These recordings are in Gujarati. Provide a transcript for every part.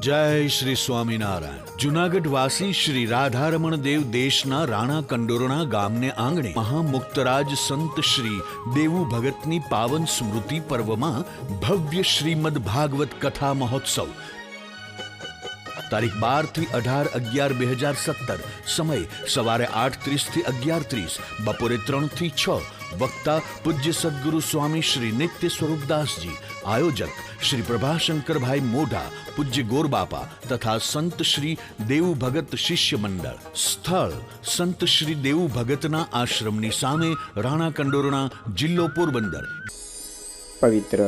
जय श्री स्वामीनारायण। जूनागढ़ वासी श्री राधारमण देव देशना राणा कंडोरणा गामने आंगणे महामुक्तराज संत श्री देवू भगतनी पावन स्मृति पर्व में भव्य श्रीमद भागवत कथा महोत्सव तारीख 12 થી 18/11/2017 समय सवारे 8:30 થી 11:30 बपोरे 3 થી 6 वक्ता पूज्य सद्गुरु स्वामी श्री नित्य स्वरूपदास जी। आयोजक श्री प्रभाशंकर भाई मोढा पूज्य गोरबापा तथा संत श्री देवू भगत शिष्य मंडल। स्थल संत श्री देवू भगतना आश्रमनी सामे राणा कंडोरणा जिल्लो पोरबंदर। पवित्र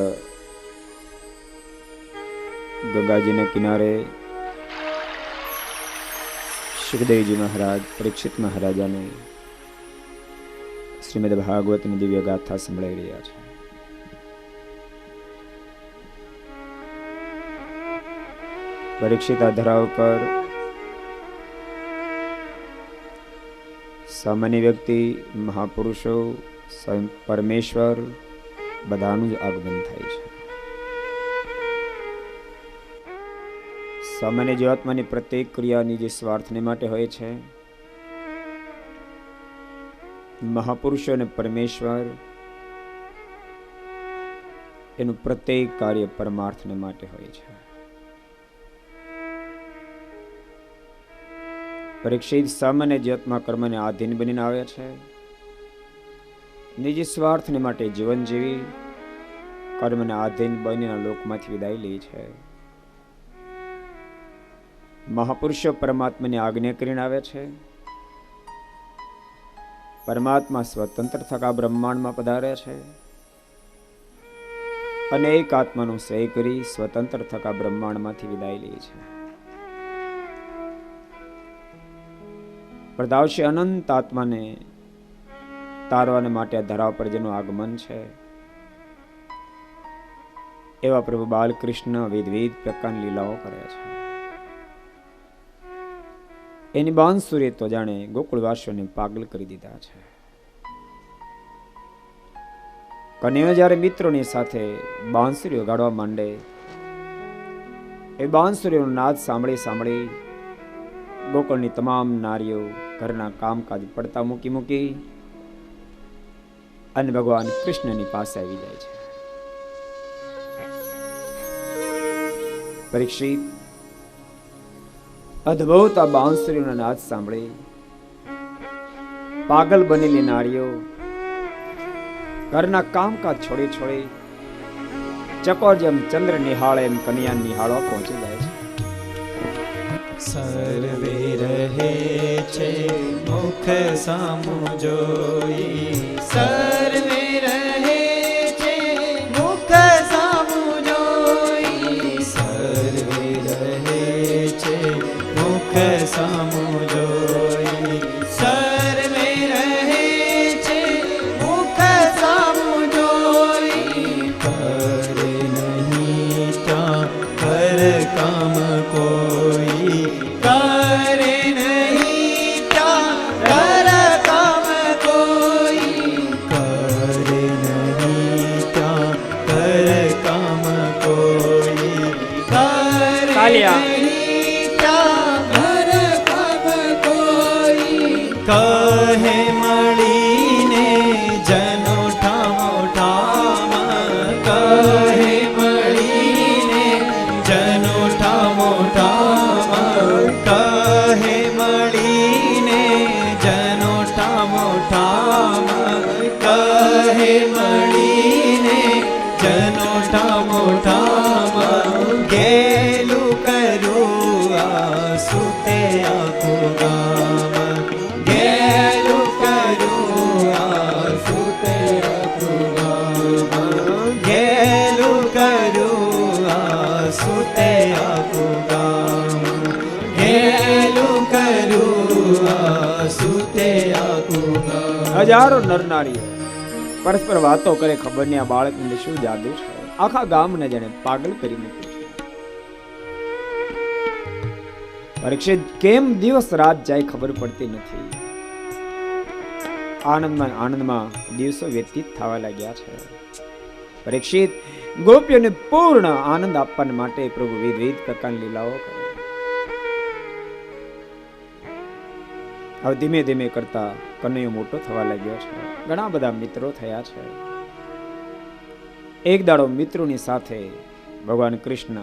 गंगाजी ने किनारे सुखदेवजी महाराज परीक्षित महाराजा ने श्रीमद भागवत ની દિવ્ય ગાથા સંભળાઈ રહ્યા છે। પરીક્ષિત આ ધરા ઉપર સામાન્ય વ્યક્તિ, મહાપુરુષો, સ્વયં પરમેશ્વર બધાનું જ આગમન થાય છે। સામાન્ય જીવાત્માની પ્રત્યેક ક્રિયા નિજ સ્વાર્થને માટે હોય છે। મહાપુરુષો અને પરમેશ્વર એનું પ્રત્યેક કાર્ય પરમાર્થને માટે હોય છે। પરીક્ષિત સામાન્ય જીવાત્મા કર્મને આધીન બનીને આવ્યા છે। નિજ સ્વાર્થને માટે જીવન જીવી કર્મને આધીન બનીને લોકમાંથી વિદાય લે છે। મહાપુરુષો પરમાત્માની આજ્ઞા કરીને આવે છે। પરમાત્મા સ્વતંત્ર થકા બ્રહ્માંડમાં પધારે છે। અનેક આત્માનું શ્રેય કરી સ્વતંત્ર થકા બ્રહ્માંડમાંથી વિદાય લે છે। પ્રદાવશે અનંત આત્માને તારવાને માટે આ ધરા પર જેનું આગમન છે એવા પ્રભુ બાલકૃષ્ણ વિવિધ પ્રકારની લીલાઓ કરે છે। એની બાંસુરી તો જાણે ગોકુળવાસીઓને પાગલ કરી દીધા છે। કન્યા જ્યારે મિત્રોની સાથે બાંસુરીઓ ગાડવા માંડે, એ બાંસુરીઓનો નાદ સાંભળી સાંભળી ગોકુળની તમામ નારીઓ ઘરના કામકાજ પડતા મૂકી મૂકી અને ભગવાન કૃષ્ણની પાસે આવી જાય છે। પરીક્ષિત અદ્ભુત આ બાંસુરીનો નાદ સાંભળી પાગલ બનેલી નારીઓ ઘરના કામકાજ છોડી છોડી ચકોર જેમ ચંદ્ર નિહાળે એમ કન્યા નિહાળો પહોંચી જાય છે। સર્વે રહે છે મુખ સામુ જોઈ, સર્વે રહે છે મુખ સામુ જોઈ, સર્વે રહે છે મુખ સામુ જોઈ, સર્વે રહે છે મુખ સામુ જોઈ, કરે નહીં ત્યાં કર કામ કોઈ, કરે નહીં ત્યાં કર કામ કોઈ, કરે નહીં ત્યાં કર કામ કોઈ, કરે નહીં ત્યાં કર કામ કોઈ, કહે મળીને જનો ઠામો ઠામ, કહે મળીને જનો ઠામો ઠામ, કહે મળીને જનો ઠામો ઠામ, કહે મળીને જનો ઠામો ઠામ, ગેલું કરું આ સુતે આખું ગામ, ગેલું કરું આ સુતે આખું ગામ, ગેલું કરું આ સુતે આખું ગામ, ગેલું કરું આ સુતે આખું ગામ। હજારો નરનારીઓ પરસ્પર વાતો કરે, ખબર નહીં આ બાળકને શું જાદુ છે, આખા ગામને જેને પાગલ કરી મૂક્યું છે। પરીક્ષિત કેમ દિવસ રાત જાય ખબર પડતી નથી। આનંદમાં આનંદમાં દિવસો વ્યતીત થવા લાગ્યા છે। પરીક્ષિત ગોપીઓને પૂર્ણ આનંદ આપવા માટે પ્રભુ વિવિધ પ્રકારની લીલાઓ કરે. હવે ધીમે ધીમે કરતા કનૈયો મોટો થવા લાગ્યો છે. ઘણા બધા મિત્રો થયા છે. એક દાડો મિત્રોની સાથે ભગવાન કૃષ્ણ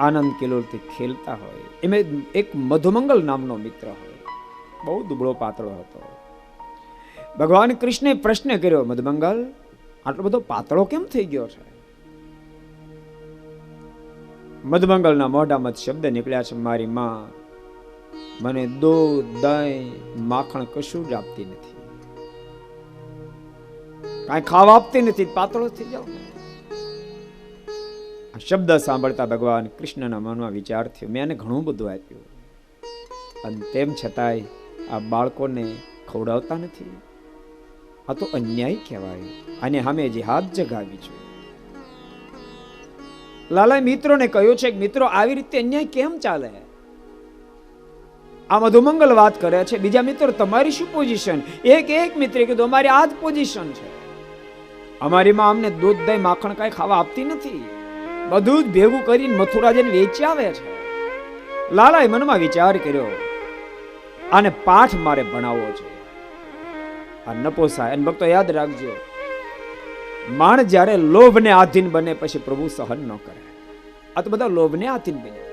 આનંદ કિલોલથી ખેલતા હોય. એમાં એક મધુમંગલ નામનો મિત્ર હોય, બહુ દુબળો પાતળો હતો. ભગવાન કૃષ્ણે પ્રશ્ન કર્યો, મધુમંગલ આટલો બધો પાતળો કેમ થઈ ગયો છે? મધુમંગલના મોઢામાં શબ્દ નીકળ્યા છે, મારી માં મને દૂધ, દહીં, માખણ કશું જ આપતી નથી, કાંઈ ખાવા આપતી નથી, પાતળો થઈ જાવ. આ શબ્દ સાંભળતા ભગવાન કૃષ્ણના મનમાં વિચાર થયો, મેં એને ઘણું બધું આપ્યું અને તેમ છતાંય આ બાળકોને ખવડાવતા નથી. આ તો અન્યાય કહેવાય. અને સામે જે હાથ જગાવી છે. લાલાએ મિત્રોને કહ્યું છે કે મિત્રો આવી રીતે અન્યાય કેમ ચાલે? આ મધુમંગલ વાત કરે છે. બીજા મિત્રો તમારી શું પોઝિશન? એક મિત્રે કીધું અમારી આ જ પોઝિશન છે. અમારી માં અમને દૂધ, દહીં, માખણ કાંઈ ખાવા આપતી નથી, બધું જ ભેગું કરીને મથુરા જઈને વેચી આવે છે. લાલાએ મનમાં વિચાર કર્યો, આને પાઠ મારે ભણાવવો છે. આ ન પોસાય. અને ભક્તો યાદ રાખજો, માણસ જ્યારે લોભને આધીન બને પછી પ્રભુ સહન ન કરે. આ તો બધા લોભને આધીન બન્યા.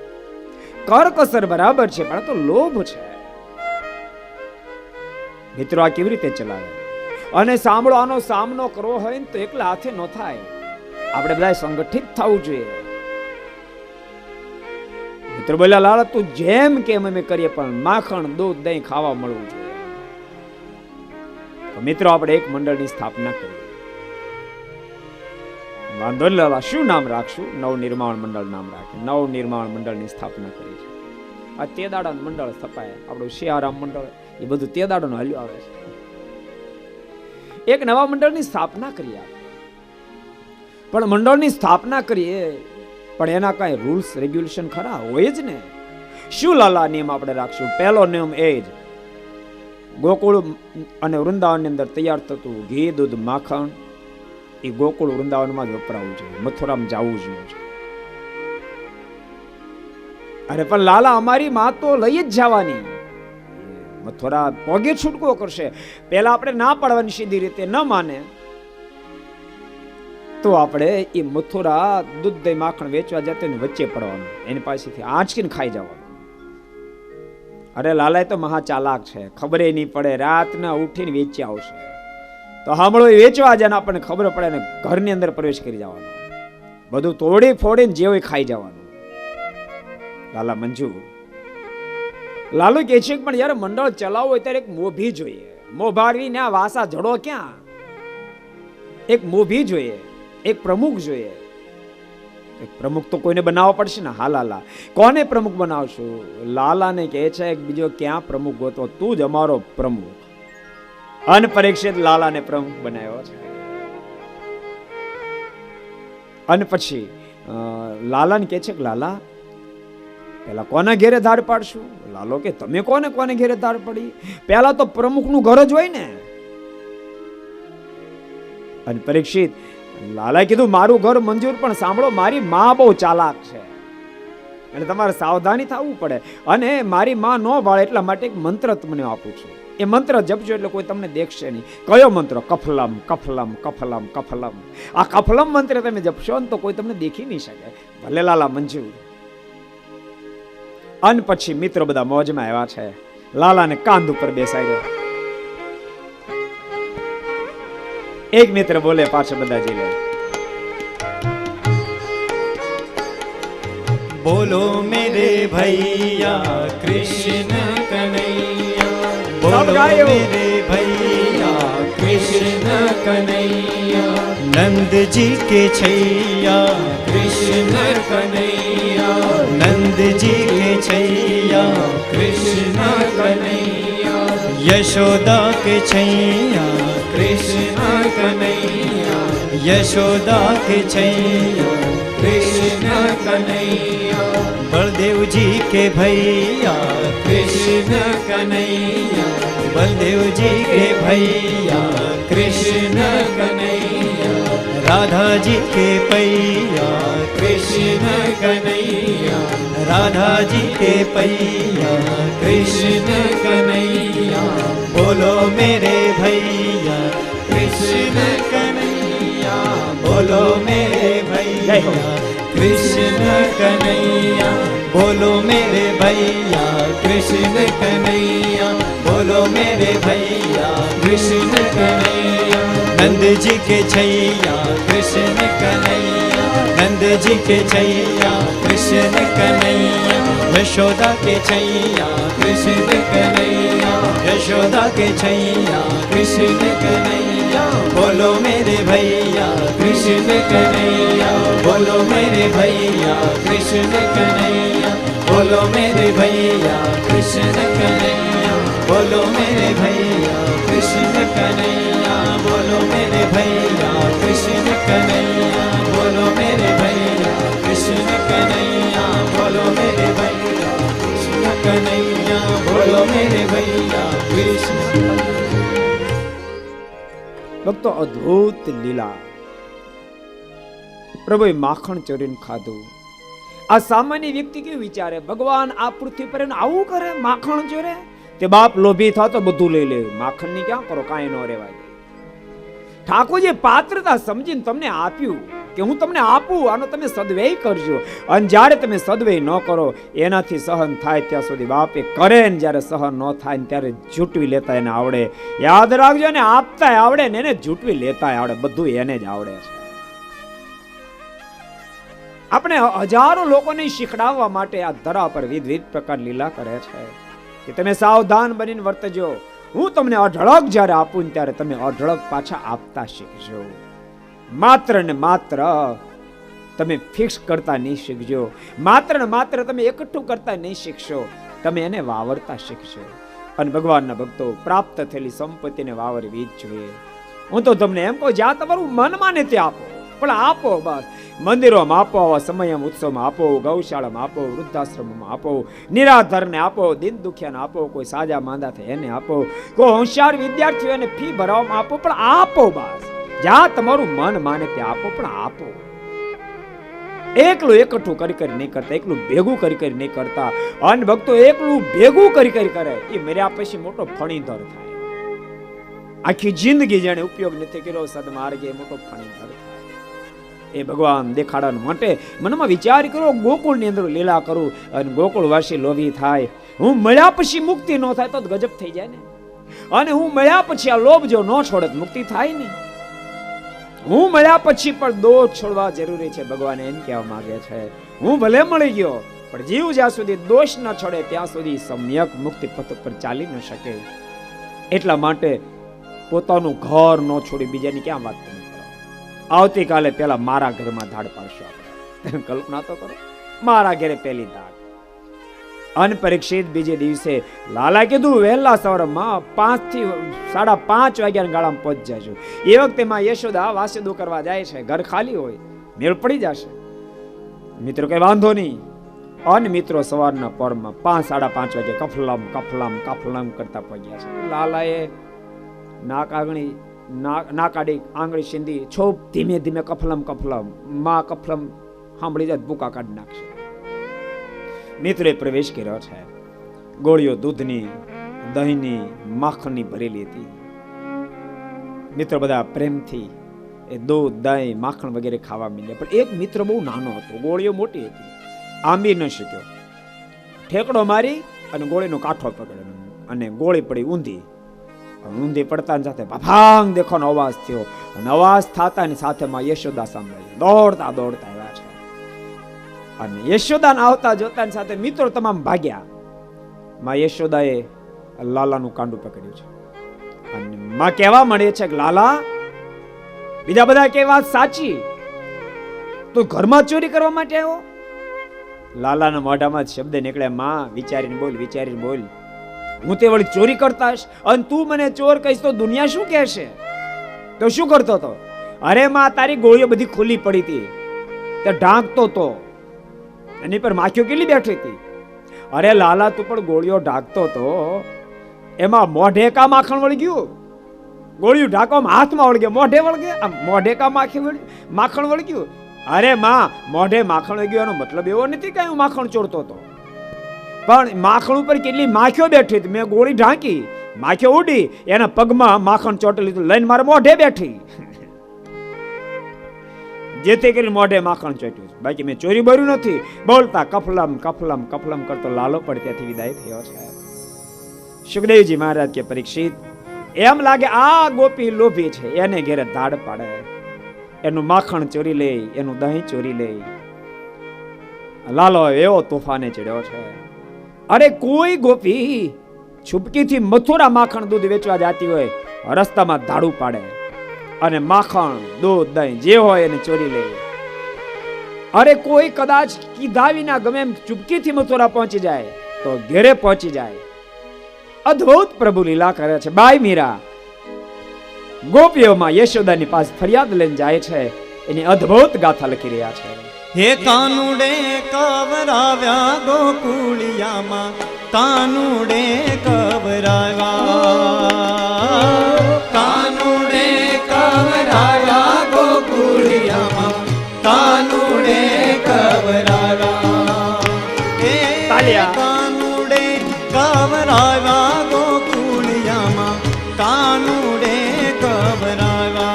કરકસર બરાબર છે પણ આ તો લોભ છે. મિત્રો આ કેવી રીતે ચલાવે? અને સાંભળો, આનો સામનો કરવો હોય ને તો એકલા હાથે ન થાય. આપણે બધા સંગઠિત થવું જોઈએ. મિત્રો બોલ્યા, લાલા તું જેમ કેમ અમે કરીએ પણ માખણ, દૂધ, દહીં ખાવા મળવું જોઈએ. તો મિત્રો આપણે એક મંડળની સ્થાપના કરીએ. વાંધો નહીં લાલા, શું નામ રાખશું? નવનિર્માણ મંડળ નામ રાખે. નવનિર્માણ મંડળની સ્થાપના કરી છે. આ તે દાડાનું મંડળ સ્થપાય. આપણું શિયારામ મંડળ એ બધું તે દાડાનું હાલ્યું આવે છે. એક નવા મંડળની સ્થાપના કરીએ આપણે. પણ મંડળની સ્થાપના કરીએ પણ એના કાંઈ રૂલ્સ રેગ્યુલેશન ખરા હોય જ ને. શું લાલા નિયમ આપણે રાખશું? પહેલો નિયમ એ જ, ગોકુળ અને વૃંદાવનની અંદર તૈયાર થતું ઘી, દૂધ, માખણ એ ગોકુળ વૃંદાવનમાં જ વપરાવું જોઈએ, મથુરામાં જવું જ ન જોઈએ. અરે પણ લાલા અમારી માં તો લઈ જ જવાની, મથુરા પોગે છૂટકો કરશે. પહેલા આપણે ના પાડવાની સીધી રીતે, ન માને તો આપણે એ મથુરા દૂધ, દહીં, માખણ વેચવા જતો ને વચ્ચે પડવાનું, એની પાસેથી આંચકીને ખાઈ જવાનું. અરે લાલા તો મહા ચાલાક છે, ખબર નહીં પડે, રાતના ઉઠીને વેચી આવશે. તો સાંભળો, એ વેચવા જાય આપણને ખબર પડે ને ઘરની અંદર પ્રવેશ કરી જવાનો, બધું તોડી ફોડીને જે હોય ખાઈ જવાનું. લાલા મંજૂર. લાલુ કહે છે પણ જયારે મંડળ ચલાવવું હોય ત્યારે એક મોભી જોઈએ. મોભારવી ને આ વાસા જડો ક્યાં? એક મોભી જોઈએ, એક પ્રમુખ જોઈએ. એક પ્રમુખ તો કોઈને બનાવવો પડશે ને. હા લાલા, કોને પ્રમુખ બનાવશું? લાલાને કહે છે બીજો ક્યાં પ્રમુખ ગોતો, તું જ અમારો પ્રમુખ. અનપરીક્ષિત લાલાને પ્રમુખ બનાવ્યો છે. અને પછી લાલાને કહે છે કે લાલા પેલા કોના ઘેરે ધાર પાડશું? લાલો કે તમે કોને કોને ઘેરે ધાર પડી? પેલા તો પ્રમુખનું ઘર જ હોય ને. અને પરીક્ષિત લાલાએ કીધું મારું ઘર મંજૂર, પણ સાંભળો મારી માં બહુ ચાલાક છે એટલે તમારે સાવધાની થવું પડે. અને મારી માં ન વાળે એટલા માટે એક મંત્ર તમને આપું છું. એ મંત્ર જપજો એટલે કોઈ તમને દેખશે નહીં. કયો મંત્ર? કફલમ કફલમ કફલમ કફલમ. આ કફલમ મંત્ર તમે જપશો ને તો કોઈ તમને દેખી નહીં શકે. ભલે લાલા મંજૂર. અને પછી મિત્રો બધા મોજમાં આવ્યા છે. લાલાને કાંધ ઉપર બેસાડ્યો. એક મિત્ર બોલે, પાછળ બધા જઈ લે. બોલો મેરે ભૈયા કૃષ્ણ કનૈયા, બોલો મેરે ભૈયા કૃષ્ણ કનૈયા, નંદજી કે छैया કૃષ્ણ કનૈયા, નંદજી કે छैया કૃષ્ણ કનૈયા, યશોદા કે छैया કૃષ્ણ કનૈયા, યશોદા કે छैया કૃષ્ણ કનૈયા, બલદેવજી કે ભૈયા કૃષ્ણ કનૈયા, બલદેવજી કે ભૈયા કૃષ્ણ કનૈયા, राधा जी के पैया कृष्ण कन्हैया, राधा जी के पैया कृष्ण कन्हैया, बोलो मेरे भैया कृष्ण कन्हैया, बोलो मेरे भैया कृष्ण कन्हैया, बोलो मेरे भैया कृष्ण कन्हैया, बोलो मेरे भैया कृष्ण कन्हैया। नंद जी के छैया कृष्ण कन्हैया, नंद जी के छैया कृष्ण कन्हैया, यशोदा के छैया कृष्ण कन्हैया, यशोदा के छैया कृष्ण कन्हैया, बोलो मेरे भैया कृष्ण कन्हैया, बोलो मेरे भैया कृष्ण कन्हैया, बोलो मेरे भैया कृष्ण कन्हैया, बोलो मेरे भैया कृष्ण कन्हैया, बोलो मेरे भैया कृष्ण कन्हैया, बोलो मेरे भैया कृष्ण कन्हैया, बोलो मेरे भैया कृष्ण कन्हैया, बोलो मेरे भैया कृष्ण। ભક્તો અદ્ભુત લીલા, પ્રભુએ માખણ ચોરીને ખાધું. આ સામાન્ય વ્યક્તિ કેવું વિચારે, ભગવાન આ પૃથ્વી પર આવું કરે, માખણ ચોરે? તે બાપ લોભી થતો બધું લઈ લે, માખણ ની ક્યાં કરો, કાંઈ ન રહેવા દે. ઠાકોરજી પાત્રતા સમજીને તમને આપ્યું કે હું તમને આપું, આનો તમે સદવ્યય કરજો. અને જ્યારે તમે સદવ્યય ન કરો, એનાથી સહન થાય ત્યાં સુધી બાપે કરે, ને જ્યારે સહન ન થાય ને ત્યારે જૂટવી લેતા એને આવડે. યાદ રાખજો, ને આપતા આવડે ને એને જૂટવી લેતા આવડે, બધું એને જ આવડે છે. આપણે હજારો લોકોને શીખડાવવા માટે આ ધરા પર વિવિધ પ્રકાર લીલા કરે છે કે તમે સાવધાન બનીને વર્તજો. હું તમને અઢળક જ્યારે આપું ત્યારે તમે અઢળક પાછા આપતા શીખજો. માત્ર ને માત્ર તમે ફિક્સ કરતા નહીં શીખજો, માત્ર ને માત્ર તમે એકઠું કરતા નહીં શીખશો, તમે એને વાવરતા શીખશો. અને ભગવાનના ભક્તો, પ્રાપ્ત થયેલી સંપત્તિને વાવરવી જ જોઈએ. હું તો તમને એમ કહું, જ્યાં તમારું મન માને ત્યાં આપો, પણ આપો બસ. મંદિરોમાં આપો, આવા સમયમાં ઉત્સવમાં આપો, ગૌશાળામાં આપો, વૃદ્ધાશ્રમમાં આપો, નિરાધરને આપો, દિન દુખિયાને આપો, કોઈ સાજા માંદા થાય એને આપો, કોઈ હોશિયાર વિદ્યાર્થીઓને ફી ભરવામાં આપો, પણ આપો બસ. જ્યાં તમારું મન માને ત્યાં આપો, પણ આપો. એકલું એકઠું કરી કરી નહીં કરતા, એકલું ભેગું કરી કરી નહીં કરતા. અને ભક્તો એકલું ભેગું કરી કરી કરે એ મર્યા પછી મોટો ફણીધર થાય. આખી જિંદગી જેને ઉપયોગ નથી કર્યો સદમાર્ગે, મોટો ફણીધર થાય. એ ભગવાન દેખાડવા માટે મનમાં વિચાર કરો, ગોકુળની અંદર લીલા કરું અને ગોકુળવાસી લોભી થાય. હું મળ્યા પછી મુક્તિ ન થાય તો ગજબ થઈ જાય ને. અને હું મળ્યા પછી આ લોભ જો ન છોડે તો મુક્તિ થાય નહીં. હું મળ્યા પછી પણ દોષ છોડવા જરૂરી છે. ભગવાન એમ કહેવા માંગે છે, હું ભલે મળી ગયો પણ જીવ જ્યાં સુધી દોષ ન છોડે ત્યાં સુધી સમ્યક મુક્તિ પથ પર ચાલી ન શકે. એટલા માટે પોતાનું ઘર ન છોડી બીજાની ક્યાં વાત કરી. આવતીકાલે પેલા મારા ઘરમાં ધાડ પાડશો. કલ્પના તો કરો, મારા ઘરે પેલી ધાડ. અનપરીક્ષિત બીજે દિવસે લાલા કીધું વહેલા સવારમાં 5 થી 5:30 વાગ્યા ગાળામાં પહોંચી જજો. એ વખતે માં યશોદા વાસેદો કરવા જાય છે, ઘર ખાલી હોય, મેળ પડી જશે. મિત્રો કઈ વાંધો નહીં. અન મિત્રો સવારના પરમાં 5:30 વાગે કફલામ કફલામ કફલામ કરતા પહોંચ્યા છે. લાલાએ નાક આગણી નાકાડી આંગળી સિંધી છોપ ધીમે ધીમે કફલમ કફલમ માં કફલમ સાંભળી જાય ભૂકા કાઢી નાખશે. મિત્રે પ્રવેશ કર્યો છે. ગોળીઓ દૂધની, દહીંની, માખણની ભરેલી હતી. મિત્રો બધા પ્રેમથી એ દૂધ, દહીં, માખણ વગેરે ખાવા માંડ્યા. પણ એક મિત્ર બહુ નાનો હતો, ગોળીઓ મોટી હતી, આંબી ન શક્યો. ઠેકડો મારી અને ગોળીનો કાંઠો પકડ્યો અને ગોળી પડી ઊંધી. ઊંધી પડતા સાથે ભફાંગ દેખવાનો અવાજ થયો અને અવાજ થતાની સાથે માં યશોદા સાંભળી દોડતા દોડતા આવ્યા છે. અને યશોદાને આવતા જોતાની સાથે મિત્રો તમામ ભાગ્યા. માં યશોદાએ લાલાનું કાંડું પકડ્યું છે અને માં કહેવા મળે છે કે લાલા, બીજા બધા કે વાત સાચી, તું ઘરમાં ચોરી કરવા માટે આવ્યો? લાલાના મોઢામાં શબ્દ નીકળ્યા, માં વિચારીને બોલ, વિચારીને બોલ. હું તે વળી ચોરી કરતા હશ અને તું મને ચોર કહીશ તો દુનિયા શું કહેશે? તો શું કરતો હતો? અરે માં, તારી ગોળીઓ બધી ખુલ્લી પડી હતી, તે ઢાંકતો તો, એની પર માખીઓ કેટલી બેઠી હતી. અરે લાલા, તું પણ ગોળીઓ ઢાંકતો તો, એમાં મોઢે કા માખણ વળી ગયું? ગોળિયું ઢાંકવામાં હાથમાં વળગે, મોઢે વળગે, આમ મોઢે કા માખણ વળગ્યું. અરે માં, મોઢે માખણ વળગ્યું એનો મતલબ એવો નથી કે હું માખણ ચોરતો હતો, પણ માખણ ઉપર કેટલી માખીઓ બેઠી હતી. મેં ગોળી ઢાંકી, માખીઓ ઉડી, એના પગમાં માખણ ચોટેલું હતું, લઈને મારા મોઢે બેઠી, જેથી કરીને મોઢે માખણ ચોટ્યું. બાકી મેં ચોરી ભર્યું નથી. બોલતા કફલમ કફલમ કફલમ કરતો લાલો પણ ત્યાંથી વિદાય થયો છે. સુખદેવજી મહારાજ કે પરીક્ષિત, એમ લાગે આ ગોપી લોભી છે, એને ઘેરે ધાડ પાડે, એનું માખણ ચોરી લે, એનું દહીં ચોરી લે. લાલો એવો તોફાને ચડ્યો છે. અરે કોઈ ગોપી છુપકીથી મથુરા માખણ દૂધ વેચવા જતી હોય, રસ્તામાં ધાડું પાડે અને માખણ દૂધ દહીં જે હોય એને ચોરી લે. અરે કોઈ કદાચ કીધા વિના ગમે એમ ચૂપકીથી મથુરા પહોંચી જાય તો ઘેરે પહોંચી જાય. અદ્ભુત પ્રભુ લીલા કરે છે. બાઈ મીરા ગોપીઓમાં યશોદાની પાસે ફરિયાદ લઈને જાય છે, એની અદ્ભુત ગાથા લખી રહ્યા છે. હે કાનુડે કવરાવ્યા ગોકુળિયામાં, કાનુડે કવરાવ્યા, કાનુડે કવરાવ્યા ગોકુળિયામાં, કાનુડે કવરાવ્યા. હે કાનુડે કવરાવ્યા ગોકુળિયામાં, કાનુડે કવરાવ્યા,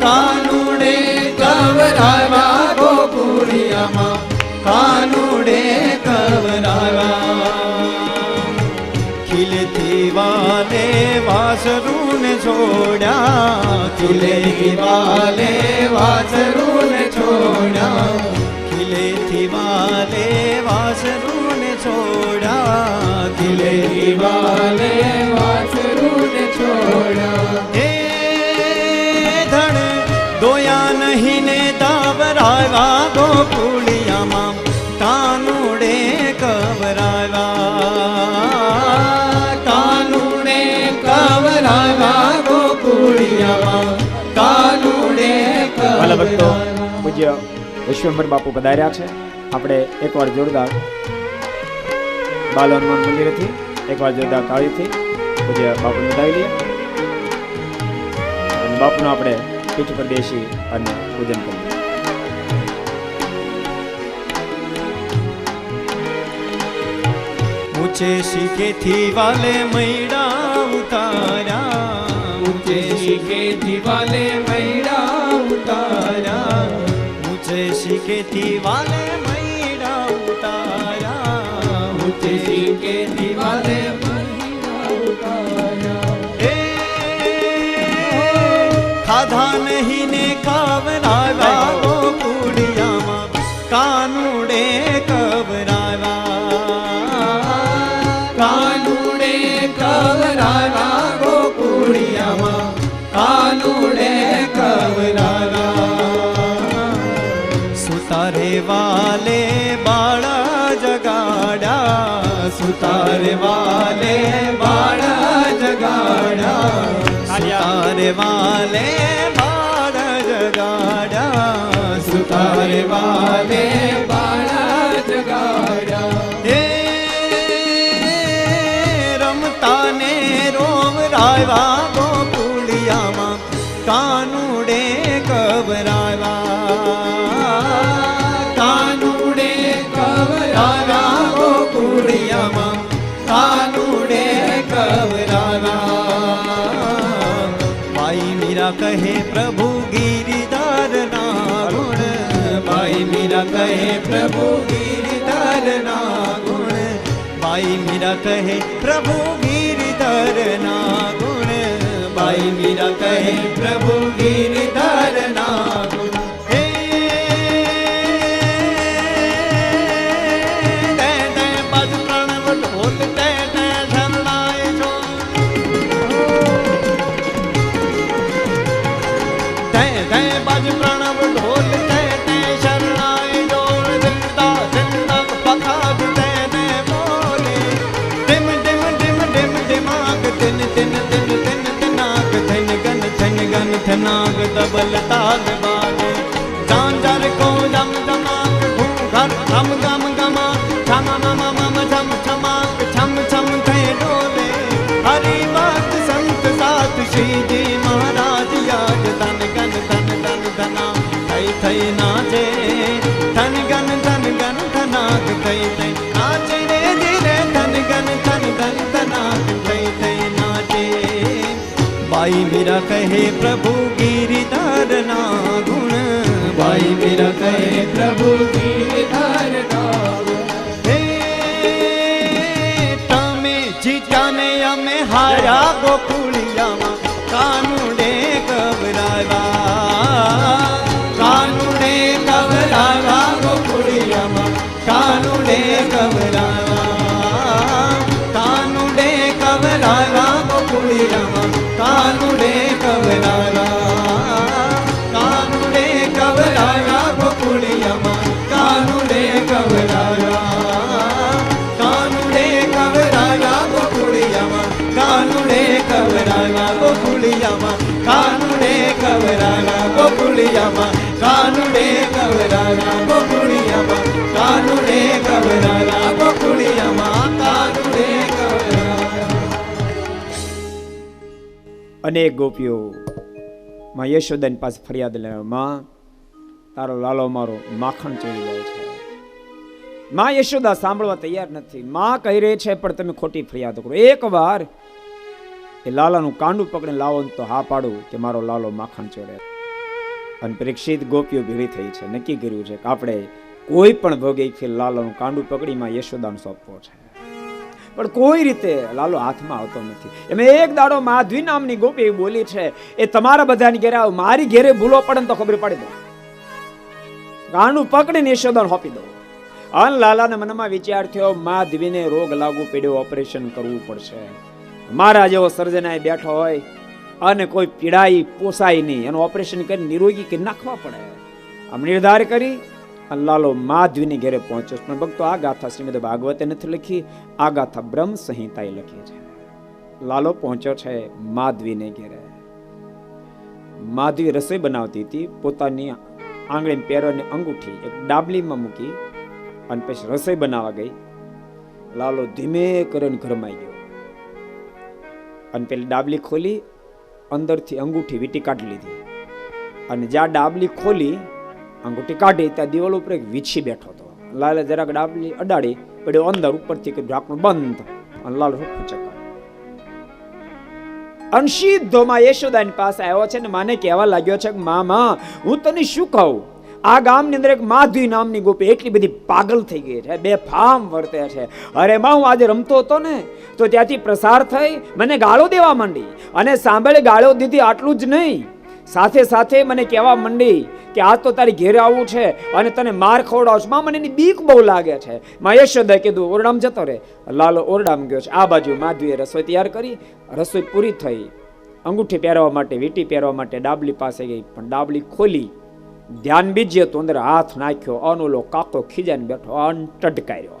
કાનુડે કવરાવ્યા ગોકુળિયામાં, કાનુડે કવરાવ્યા. ખીલથી વાલે વાસરૂન છોડ્યા, ખીલેથી વાલે વાસરૂન છોડ્યા, ખીલેથી વાલે વાસરૂન છોડ્યા, ખીલેથી વાલે વાસરૂન છોડ્યા. હે ધણ દોયા નહીં ને દાવરાવ્યા ગોકુળિયામાં, કાનુડે કવરાવ્યા, કાનુડે કવરાવ્યા ગોકુળિયામાં, કાનુડે કવરાવ્યા. પૂજ્ય વિશ્વંભર બાપુ પધાર્યા છે. આપણે એકવાર જોરદાર બાલ હનુમાન મંદિરેથી એકવાર જોરદાર તાળીથી પૂજ્ય બાપુ વધાવી લઈએ અને બાપુનો આપણે પીઠ પર બેસી અને પૂજન કરીએ. ઊંચે શીખેથી વાલે મૈડા ઉતાર્યા, ઊંચે શીખેથી વાલે મૈડા ઉતાર્યા, ઊંચે શીખેથી વાલે મૈડા ઉતાર્યા, ઊંચે શીખેથી વાલે મૈડા ઉતાર્યા. હે ખાધા નહીં ને ખવરાવ્યા ગોકુળિયામાં, કાનુડે કવરાવ્યા, કાનુડે કવરાવ્યા ગોકુળિયામાં, કાનુડે કવરાવ્યા. સુતારે વાલે બાળા જગાડ્યા, સુતારે વાલે બાળા જગાડ્યા, સુતારે વાલે બાળા જગાડ્યા, સુતારે વાલે બાળા જગાડ્યા. હે રમતા ને રોવરાવ્યા ગોકુળિયામાં, કાનુડે કવરાવ્યા, કાનુડે કવરાવ્યા ગોકુળિયામાં, કાનુડે કવરાવ્યા. ભાઈ મીરા કહે પ્રભુ ગિરિધર ના ગુણ, ભાઈ મીરા કહે પ્રભુ ગિરિધર ના ગુણ, ભાઈ મીરા કહે પ્રભુ ગિરિધર ના ગુણ, ભાઈ મીરા કહે પ્રભુ ગિરિધર ના ગુણ. હે તે તે બજ પ્રણવ ઢોલ તે તે શરણાય છો, તે તે બજ પ્રણવ ઢોલ તે તે શરણાય જોડ, જિંદા જિંદા પખાડ તે તે બોલે, ડિમ ડિમ ડિમ ડિમ ડિમાગ તિન તિન તિન તિન તિનાગ થન ગન થનાગ દબલ તાલ બાગે, ચાંચર કો જમ જમાક ઘૂંઘર ગમ ગમ ગમા, છમ મમ મમ છમ છમાક છમ છમ થઈ ડોલે, હરી ભક્ત સંત मेरा कहे प्रभु गिरिधर ना गुण भाई मेरा कहे प्रभु गिरिधर ना गुण तमे जीता ने અમે હારા ગોકુળિયામાં કાનુડે કવરાવા કાનુડે કવરાવા ગોકુળિયામાં કાનુડે કવરાવા કાનુડે કવરાવા ગોકુળિયામાં કાનુડે કવરાવા કાનુડે કવરાવા ગોકુળિયામાં કાનુડે કવરાવા કાનુડે કવરાવા ગોકુળિયામાં કાનુડે કવરાવા ગોકુળિયામાં કાનુડે કવરાવા ગોકુળિયામાં કાનુડે કવરાવા ગોકુળિયામાં કાનુડે કવરાવા ગોકુળિયામાં કાનુડે કવરાવા. અનેક ગોપીઓ માં યશોદાની પાસે ફરિયાદ લેવા, માં તારો લાલો મારો માખણ ચોરી જાય છે. માં યશોદા સાંભળવા તૈયાર નથી. માં કહી રહી છે પણ તમે ખોટી ફરિયાદ કરો. એક વાર એ લાલાનું કાંડું પકડીને લાવો તો હા પાડું કે મારો લાલો માખણ ચોરે. અને પરીક્ષિત ગોપીઓ ભેળી થઈ છે, નક્કી કર્યું છે કે આપણે કોઈ પણ ભોગે લાલાનું કાંડું પકડીમાં યશોદાને સોંપવો છે. પણ કોઈ રીતે લાલો હાથમાં આવતો નથી. એમ એક દાડો માધવી નામની ગોપી બોલી છે, એ તમારા બધાની ઘેરે આવ, મારી ઘેરે ભૂલો પડે ને તો ખબર પડી દો, કાંડું પકડીને યશોદાને સોંપી દો. અન લાલાના મનમાં વિચાર થયો, માધવીને રોગ લાગુ પડ્યો, ઓપરેશન કરવું પડશે. મારા જેવો સર્જનાય બેઠો હોય અને કોઈ પીડાઈ પોસાય નહીં, એનું ઓપરેશન કરી નિરોગી કરી નાખવા પડે. આમ નિર્ધાર કરી અને લાલો માધવીની ઘેરે પહોંચ્યો. પણ ભક્તો આ ગાથા શ્રીમદ ભાગવતે નથી લખી, આ ગાથા બ્રહ્મ સંહિતાએ લખી છે. લાલો પહોંચ્યો છે માધવીને ઘેરે. માધવી રસોઈ બનાવતી હતી. પોતાની આંગળી પહેરવાની અંગૂઠી એક ડાબલીમાં મૂકી અને પછી રસોઈ બનાવવા ગઈ. લાલો ધીમે કરીને ઘરમાં ગયો અને પેલી ડાબલી ખોલી, અંદરથી અંગૂઠી વીંટી કાઢી લીધી. અને જ્યાં ડાબલી ખોલી અંગૂઠી કાઢી ત્યાં દિવાલ ઉપર એક વીછી બેઠો હતો. લાલે જરાક ડાબલી અડાડી પડ્યો અંદર, ઉપરથી ઢાંકણું બંધ અને લાલ રૂપું ચકાડ્યું. અનસીધોમાં યશોદાની પાસે આવ્યો છે ને માને કહેવા લાગ્યો છે કે મામા હું તને શું કહું, આ ગામની અંદર એક માધવી નામની ગોપી એટલી બધી પાગલ થઈ ગઈ છે, બેફામ વર્તે છે. અરે માં હું આજે રમતો હતો ને તો ત્યાંથી પ્રસાર થઈ મને ગાળો દેવા માંડી, અને સાંભળે ગાળો દીધી. આટલું જ નહીં, સાથે સાથે મને કહેવા માંડી કે આ તો તારી ઘેરે આવવું છે અને તને માર ખવડાવશે. માં મને એની બીક બહુ લાગે છે. માં યશોદાએ કીધું ઓરડામાં જતો રે. લાલો ઓરડામાં ગયો છે. આ બાજુ માધવીએ રસોઈ તૈયાર કરી. રસોઈ પૂરી થઈ. અંગૂઠી પહેરવા માટે, વીંટી પહેરવા માટે ડાબલી પાસે ગઈ, પણ ડાબલી ખોલી, ધ્યાન બીજે તો અંદર હાથ નાખ્યો. અનોલો કાકો ખીજાને બેઠો, ટટકાર્યો.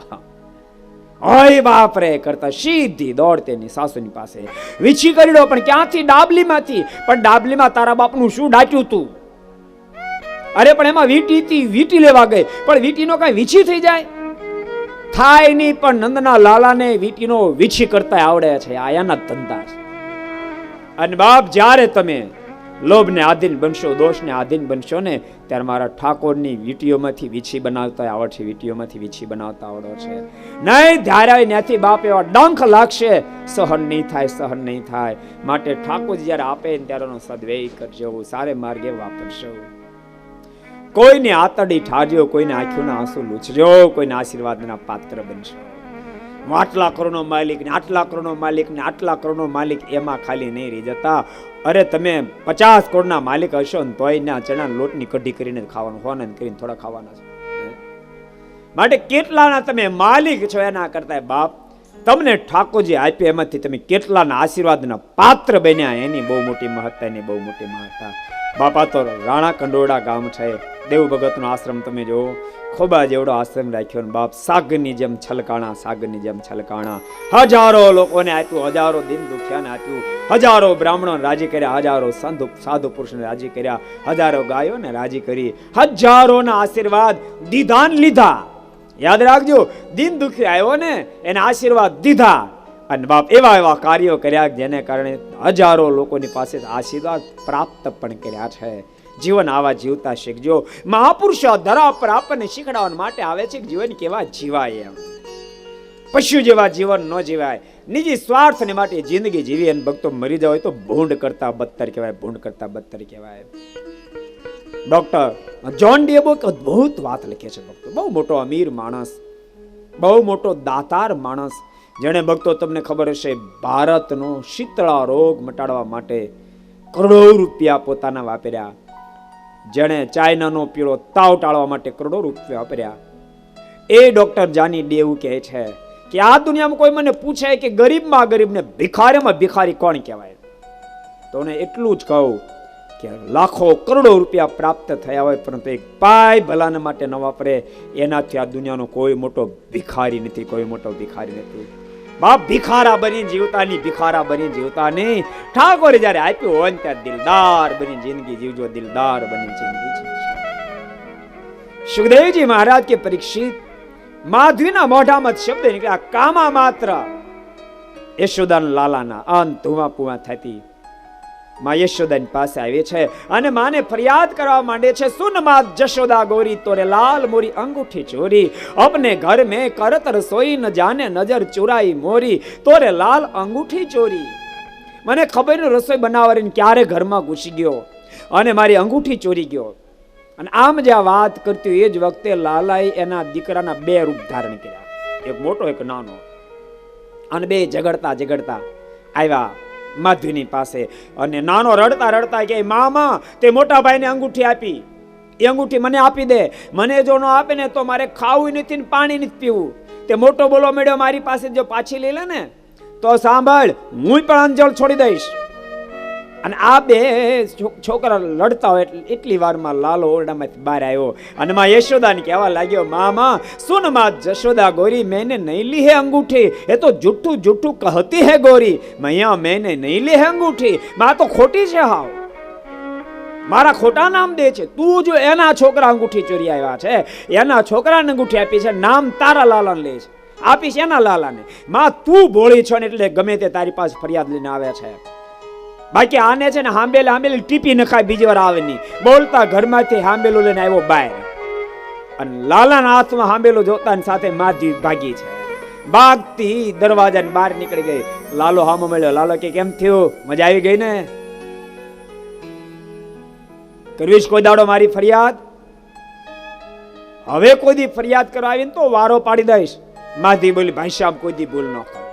ઓય બાપ રે કરતા સીધી દોડતે ની સાસુની પાસે વીછી કર્યો. પણ ક્યાંથી? ડાબલીમાંથી. પણ ડાબલીમાં તારા બાપનું શું ડાટ્યું તું? અરે પણ એમાં વીંટી હતી, વીંટી લેવા ગઈ. પણ વીંટીનો કઈ વીછી થઈ જાય? થાય નહીં. પણ નંદના લાલાને વીંટીનો વીછી કરતા આવડે છે. આ એના ધંધા છે. અને બાપ જ્યારે તમે લોભને આધીન બનશો, દોષને આધીન બનશો ને, ત્યારે મારા ઠાકોરની વીંટીઓમાંથી વીછી બનાવતા આવડશે, વીંટીઓમાંથી વીછી બનાવતા આવડો છે. નહીં ધારાય ત્યાંથી બાપ એવા ડંખ લાગશે, સહન નહીં થાય, સહન નહીં થાય. માટે ઠાકોર જ્યારે આપે ત્યારે એનો સદવ્યય કરજો, સારે માર્ગે વાપરશો. કોઈને આતડી ઠારજો, કોઈને આંખોના આંસુ લૂછજો, કોઈના આશીર્વાદના પાત્ર બનશો. આટલા કરોડનો માલિક ને આટલા કરોડનો માલિક ને આટલા કરોડનો માલિક એમાં ખાલી નહીં રહી જતા. અરે તમે 50 કરોડના માલિક હશો ને તોય ના ચણા લોટની કઢી કરીને ખાવાનું, હોનન કરીને થોડા ખાવાના છે. માટે કેટલાના તમે માલિક છો એના કરતા બાપ તમને ઠાકોરજી આપ્યો એમાંથી તમે કેટલાના આશીર્વાદના પાત્ર બન્યા, એની બહુ મોટી મહત્તા, એની બહુ મોટી મહત્તા. બાપા તો રાણા કંડોળા ગામ છે, દેવ ભગતનો આશ્રમ તમે જો, ખોબા જેવડો આશ્રમ રાખ્યો ને બાપ સાગરની જેમ છલકાણા, સાગરની જેમ છલકાણા. હજારો લોકોને આપ્યું, હજારો દિન દુખ્યાને આપ્યું, હજારો બ્રાહ્મણોને રાજી કર્યા, હજારો સાધુ પુરુષને રાજી કર્યા, હજારો ગાયોને રાજી કરી, હજારોના આશીર્વાદ દીધાન લીધા. યાદ રાખજો, દિન દુખી આવ્યો ને એને આશીર્વાદ દીધા. અને બાપ એવા એવા કાર્યો કર્યા જેને કારણે હજારો લોકોની પાસે આશીર્વાદ પ્રાપ્ત પણ કર્યા છે. જીવન આવા જીવતા શીખજો. મહાપુરુષો ધરા પર આપણને શીખડાવવા માટે આવે છે કે જીવન કેવા જીવાય એમ. પશુ જેવા જીવન ન જીવાય. નિજી સ્વાર્થને માટે જિંદગી જીવી અને ભક્તો મરી જાય તો ભૂંડ કરતા બદતર કહેવાય, ભૂંડ કરતા બદતર કહેવાય. ડોક્ટર જ્હોન ડીએ બહુ અદ્ભુત વાત લખે છે ભક્તો. બહુ મોટો અમીર માણસ, બહુ મોટો દાતાર માણસ, જેણે ભક્તો તમને ખબર હશે ભારતનો શીતળા રોગ મટાડવા માટે કરોડો રૂપિયા પોતાના વાપર્યા. જેણે ચાઇનાનો પીળો તાવ ટાળવા માટે કરોડો રૂપિયા વાપર્યા. એ ડોક્ટર જાની ડી એવું કહે છે કે આ દુનિયામાં કોઈ મને પૂછે કે ગરીબમાં ગરીબને ભિખારીમાં ભિખારી કોણ કહેવાય, તો ને એટલું જ કહું કે લાખો કરોડો રૂપિયા પ્રાપ્ત થયા હોય પરંતુ એક પાય ભલાને માટે ન વાપરે, એનાથી આ દુનિયાનો કોઈ મોટો ભિખારી નથી, કોઈ મોટો ભિખારી નથી. બાપ ભિખારા બની જીવતા નહીં, ભિખારા બની જીવતા નહીં. ઠાકોરે જયારે આપ્યું હોય ને ત્યારે દિલદાર બની જિંદગી જીવજો, દિલદાર બની જિંદગી જીવજો. સુખદેવજી મહારાજ કે પરીક્ષિત માધવીના મોઢામાં શબ્દ નીકળ્યા, કામા માત્ર યશોદાના લાલાના અંત ધુમા પુમા થતી. માં યશોદાની પાસે આવે છે અને માને ફરિયાદ કરવા માંડે છે, સુન માત જશોદા ગોરી તોરે લાલ મોરી અંગૂઠી ચોરી, અપને ઘર મેં કરત રસોઈ ન જાને નજર ચુરાઈ મોરી, તોરે લાલ અંગૂઠી ચોરી. મને ખબર ન રસોઈ બનાવવાની ક્યારે ઘરમાં ઘૂસી ગયો અને મારી અંગૂઠી ચોરી ગયો. અને આમ જે આ વાત કરતી એ જ વખતે લાલાએ એના દીકરાના બે રૂપ ધારણ કર્યા, એક મોટો એક નાનો, અને બે ઝઘડતા ઝઘડતા આવ્યા માધવીની પાસે. અને નાનો રડતા રડતા કે મામા તે મોટા ભાઈને અંગૂઠી આપી, એ અંગૂઠી મને આપી દે, મને જો ન આપે ને તો મારે ખાવું નથી ને પાણી નથી પીવું. તે મોટો બોલો મેળ્યો, મારી પાસે જો પાછી લઈ લે ને તો સાંભળ, હું પણ અંજળ છોડી દઈશ. અને આ બે છોકરા લડતા હોય એટલી વારમાં લાલો ઓરડામાંથી બહાર આવ્યો અને માં યશોદાને કહેવા લાગ્યો, મામા સુન માત જશોદા ગોરી मैंने नहीं ली है अंगूठी, ये तो झूठू झूठू कहती है गोरी, मैया मैंने नहीं ली है अंगूठी. માં તો ખોટી છે, હાવ મારા ખોટા નામ દે છે. તું જો એના છોકરા અંગૂઠી ચોરી આવ્યા છે, એના છોકરાને અંગૂઠી આપી છે, નામ તારા લાલાને લે છે, આપીશ એના લાલાને. માં તું ભોળી છો ને એટલે ગમે તે તારી પાસે ફરિયાદ લઈને આવે છે. બાકી આને છે ને હાંબેલ હાંબેલ ટીપી નખાય, બીજી વાર આવે નહીં. બોલતા ઘરમાંથી હાંબેલું લઈને આવ્યો બહાર અને લાલાના હાથમાં હાંબેલું જોતા સાથે માજી ભાગી છે. ભાગતી દરવાજાની બહાર નીકળી ગઈ. લાલો હામો મળ્યો. લાલો કે કેમ થયું, મજા આવી ગઈ ને? કરવીશ કોઈ દાડો મારી ફરિયાદ? હવે કોઈ દી ફરિયાદ કરવા આવીને તો વારો પાડી દઈશ. માજી બોલી, ભાઈ સાહેબ કોઈ દી ભૂલ ન કરો.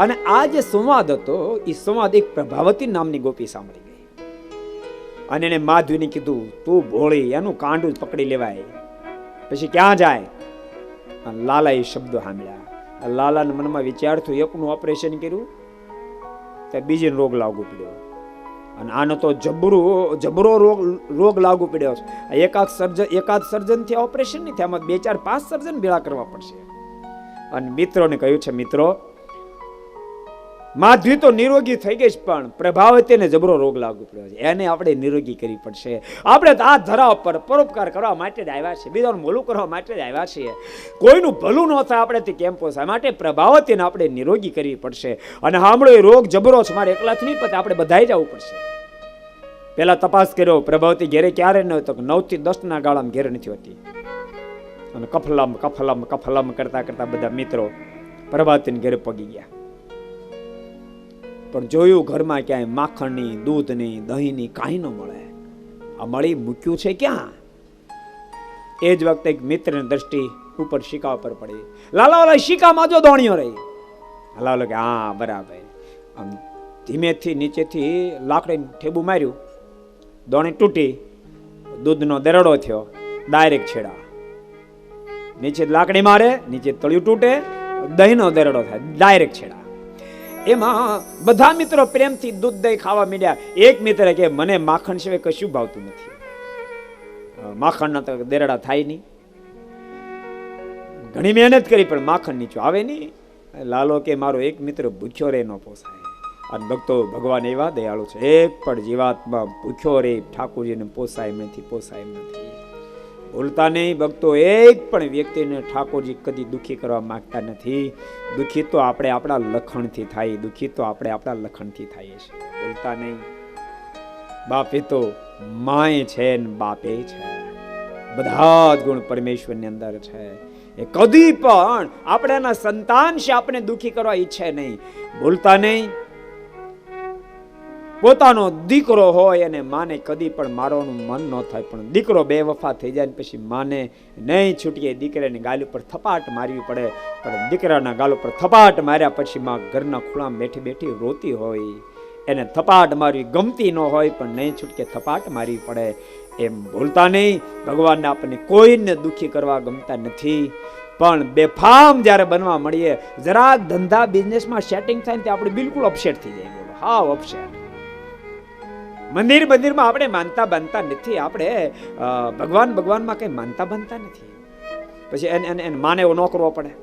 અને આ જે સંવાદ હતો એ સંવાદ એક પ્રભાવતી નામની ગોપી સાંભળી ગઈ અને એને માધવીને કીધું, તું ભોળી, એનું કાંડું પકડી લેવાય. પછી ક્યાં જાય? લાલા એ શબ્દો સાંભળ્યા. લાલાના મનમાં વિચાર થયો, એકનું ઓપરેશન કર્યું તો બીજીનો રોગ લાગુ પડ્યો અને આનો તો જબરો રોગ લાગુ પડ્યો છે. એકાદ સર્જન થી ઓપરેશન નહીં થાય, આમાં 2 4 5 સર્જન ભેળા કરવા પડશે. અને મિત્રોને કહ્યું છે, મિત્રો માધવી તો નિરોગી થઈ ગઈ પણ પ્રભાવતીને જબરો રોગ લાગુ પડ્યો છે, એને આપણે નિરોગી કરવી પડશે. આપણે તો આ ધરા પર પરોપકાર કરવા માટે જ આવ્યા છીએ, બીજાનું ભલું કરવા માટે જ આવ્યા છીએ. કોઈનું ભલું ન થાય આપણેથી કેમ પોસાય, માટે પ્રભાવતીને આપણે નિરોગી કરવી પડશે. અને સાંભળો, એ રોગ જબરો છે, મારે એકલાથી નહીં પતે, આપણે બધાય જવું પડશે. પેલા તપાસ કર્યો, પ્રભાવતી ઘેરે ક્યારે ન હોય તો 9 થી 10 ના ગાળામાં ઘેરે નથી હોતી. અને કફલમ કરતા કરતા બધા મિત્રો પ્રભાવતીને ઘેરે પગી ગયા. પણ જોયું ઘરમાં ક્યાંય માખણની, દૂધની, દહીંની કાંઈ ન મળે. આ મળી મૂક્યું છે ક્યાં? એ જ વખતે એક મિત્રની દ્રષ્ટિ ઉપર શિકા ઉપર પડી. લાલા શિકામાં જો દોણીઓ રહી. લાલો કે હા બરાબર. આમ ધીમેથી નીચેથી લાકડીનું ઠેબુ માર્યું, દોણી તૂટી, દૂધનો દરડો થયો, ડાયરેક્ટ છેડા. નીચે લાકડી મારે, નીચે તળિયું તૂટે, દહીંનો દરડો થાય, ડાયરેક્ટ છેડા. એમાં બધા મિત્રો પ્રેમથી દૂધ દહીં ખાવા માંડ્યા. એક મિત્ર કે મને માખણ સિવાય કશું ભાવતું નથી. માખણના તો દેરડા થાય નહીં. ઘણી મહેનત કરી પણ માખણ નીચું આવે નહીં. લાલો કે મારો એક મિત્ર ભૂખ્યો રે ન પોસાય. અને ભક્તો, ભગવાન એવા દયાળુ છે, એક પણ જીવાત્મા ભૂખ્યો રે ઠાકોરજીને પોસાય એમ નથી, પોસાય એમ નથી. ભૂલતા નહીં ભક્તો, એક પણ વ્યક્તિને ઠાકોરજી કદી દુઃખી કરવા માંગતા નથી. દુઃખી તો આપણે આપણા લખણથી થાય, દુઃખી તો આપણે આપણા લખણથી થાય છે. ભૂલતા નહીં. બાપે તો માય છે ને બાપે છે. બધા જ ગુણ પરમેશ્વરની અંદર છે. એ કદી પણ આપણે એના સંતાન છે આપણે દુખી કરવા ઈચ્છે નહીં. ભૂલતા નહીં, પોતાનો દીકરો હોય અને માને કદી પણ મારવાનું મન ન થાય, પણ દીકરો બેવફા થઈ જાય પછી માને નહીં છૂટીએ, દીકરાની ગાલ ઉપર થપાટ મારવી પડે, પણ દીકરાના ગાલ ઉપર થપાટ માર્યા પછી માં ઘરના ખૂણામાં બેઠી બેઠી રોતી હોય, એને થપાટ મારવી ગમતી ન હોય પણ નહીં છૂટકે થપાટ મારવી પડે. એમ ભૂલતા નહીં, ભગવાનને આપણને કોઈને દુખી કરવા ગમતા નથી, પણ બેફામ જ્યારે બનવા મળીએ, જરાક ધંધા બિઝનેસમાં સેટિંગ થાય ને તે આપણે બિલકુલ અપસેટ થઈ જાય. બોલો, હા અપસેટ. મંદિરમાં આપણે માનતા બાંધતા નથી, આપણે ભગવાનમાં કઈ માનતા બાંધતા નથી. પછી એને માને એવો ન કરવો પડે,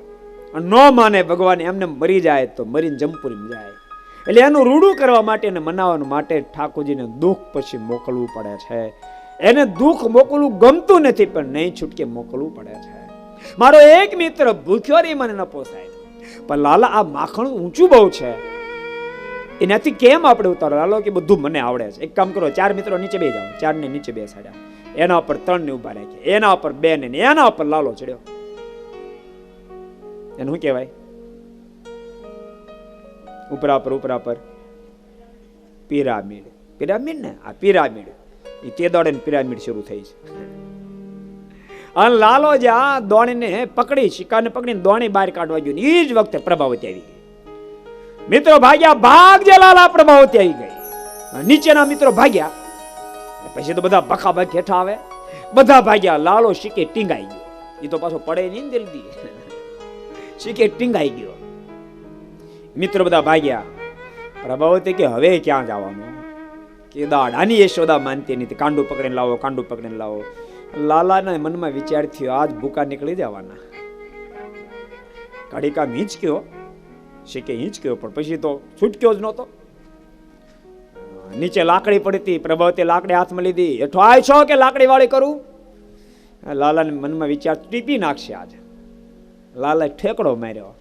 ન માને ભગવાન એમને મરી જાય તો મરીને જમપુરી જાય. એટલે એનું રૂડું કરવા માટે અને મનાવવા માટે ઠાકોરજીને દુઃખ પછી મોકલવું પડે છે. એને દુઃખ મોકલવું ગમતું નથી પણ નહીં છૂટકે મોકલવું પડે છે. મારો એક મિત્ર ભૂખ્યો રહી મને ન પોસાય, પણ લાલા આ માખણ ઊંચું બહુ છે, એનાથી કેમ આપણે ઉતારો? લાલો કે બધું મને આવડે છે. એક કામ કરો, 4 મિત્રો નીચે બે જાઓ, 4 ને નીચે બેસાડ્યા, એના ઉપર 3 ને ઉભા રાખ્યા, એના ઉપર 2 ને એના ઉપર લાલો ચડ્યો. એને શું કહેવાય? ઉપરા પર પિરામિડ ને આ પિરામિડ એ તે દોડે પિરામિડ શરૂ થઈ છે. અને લાલો જ્યાં દોણીને પકડી, શિકારને પકડીને દોણી બહાર કાઢવા ગયો, એ જ વખતે પ્રભાવતી આવી ગઈ. મિત્રો ભાગ્યા, ભાગજે લાલા, પ્રભાવતી આવી ગઈ. નીચેના મિત્રો ભાગ્યા, પછી તો બધા ભખાભખ હેઠા આવે, બધા ભાગ્યા. લાલો શીકે ટીંગાઈ ગયો, એ તો પાછો પડે નહીં જલ્દી, શીકે ટીંગાઈ ગયો. મિત્રો બધા ભાગ્યા. પ્રભાવતી કે હવે ક્યાં જવાનું? કે દાડાની યશોદા માનતી નથી, કાંડું પકડીને લાવો. લાલાના મનમાં વિચાર થયો, આજ ભૂકા નીકળી જવાના. ઘડીકા હિંચક્યો, શીકે હિંચક્યો, પણ પછી તો છૂટક્યો જ નહોતો. નીચે લાકડી પડી હતી, પ્રભાવતી લાકડી હાથમાં લીધી, હેઠો આય છો કે લાકડી વાળી કરું? લાલાના મનમાં વિચાર, ટીપી નાખશે આજ. લાલાએ ઠેકડો માર્યો,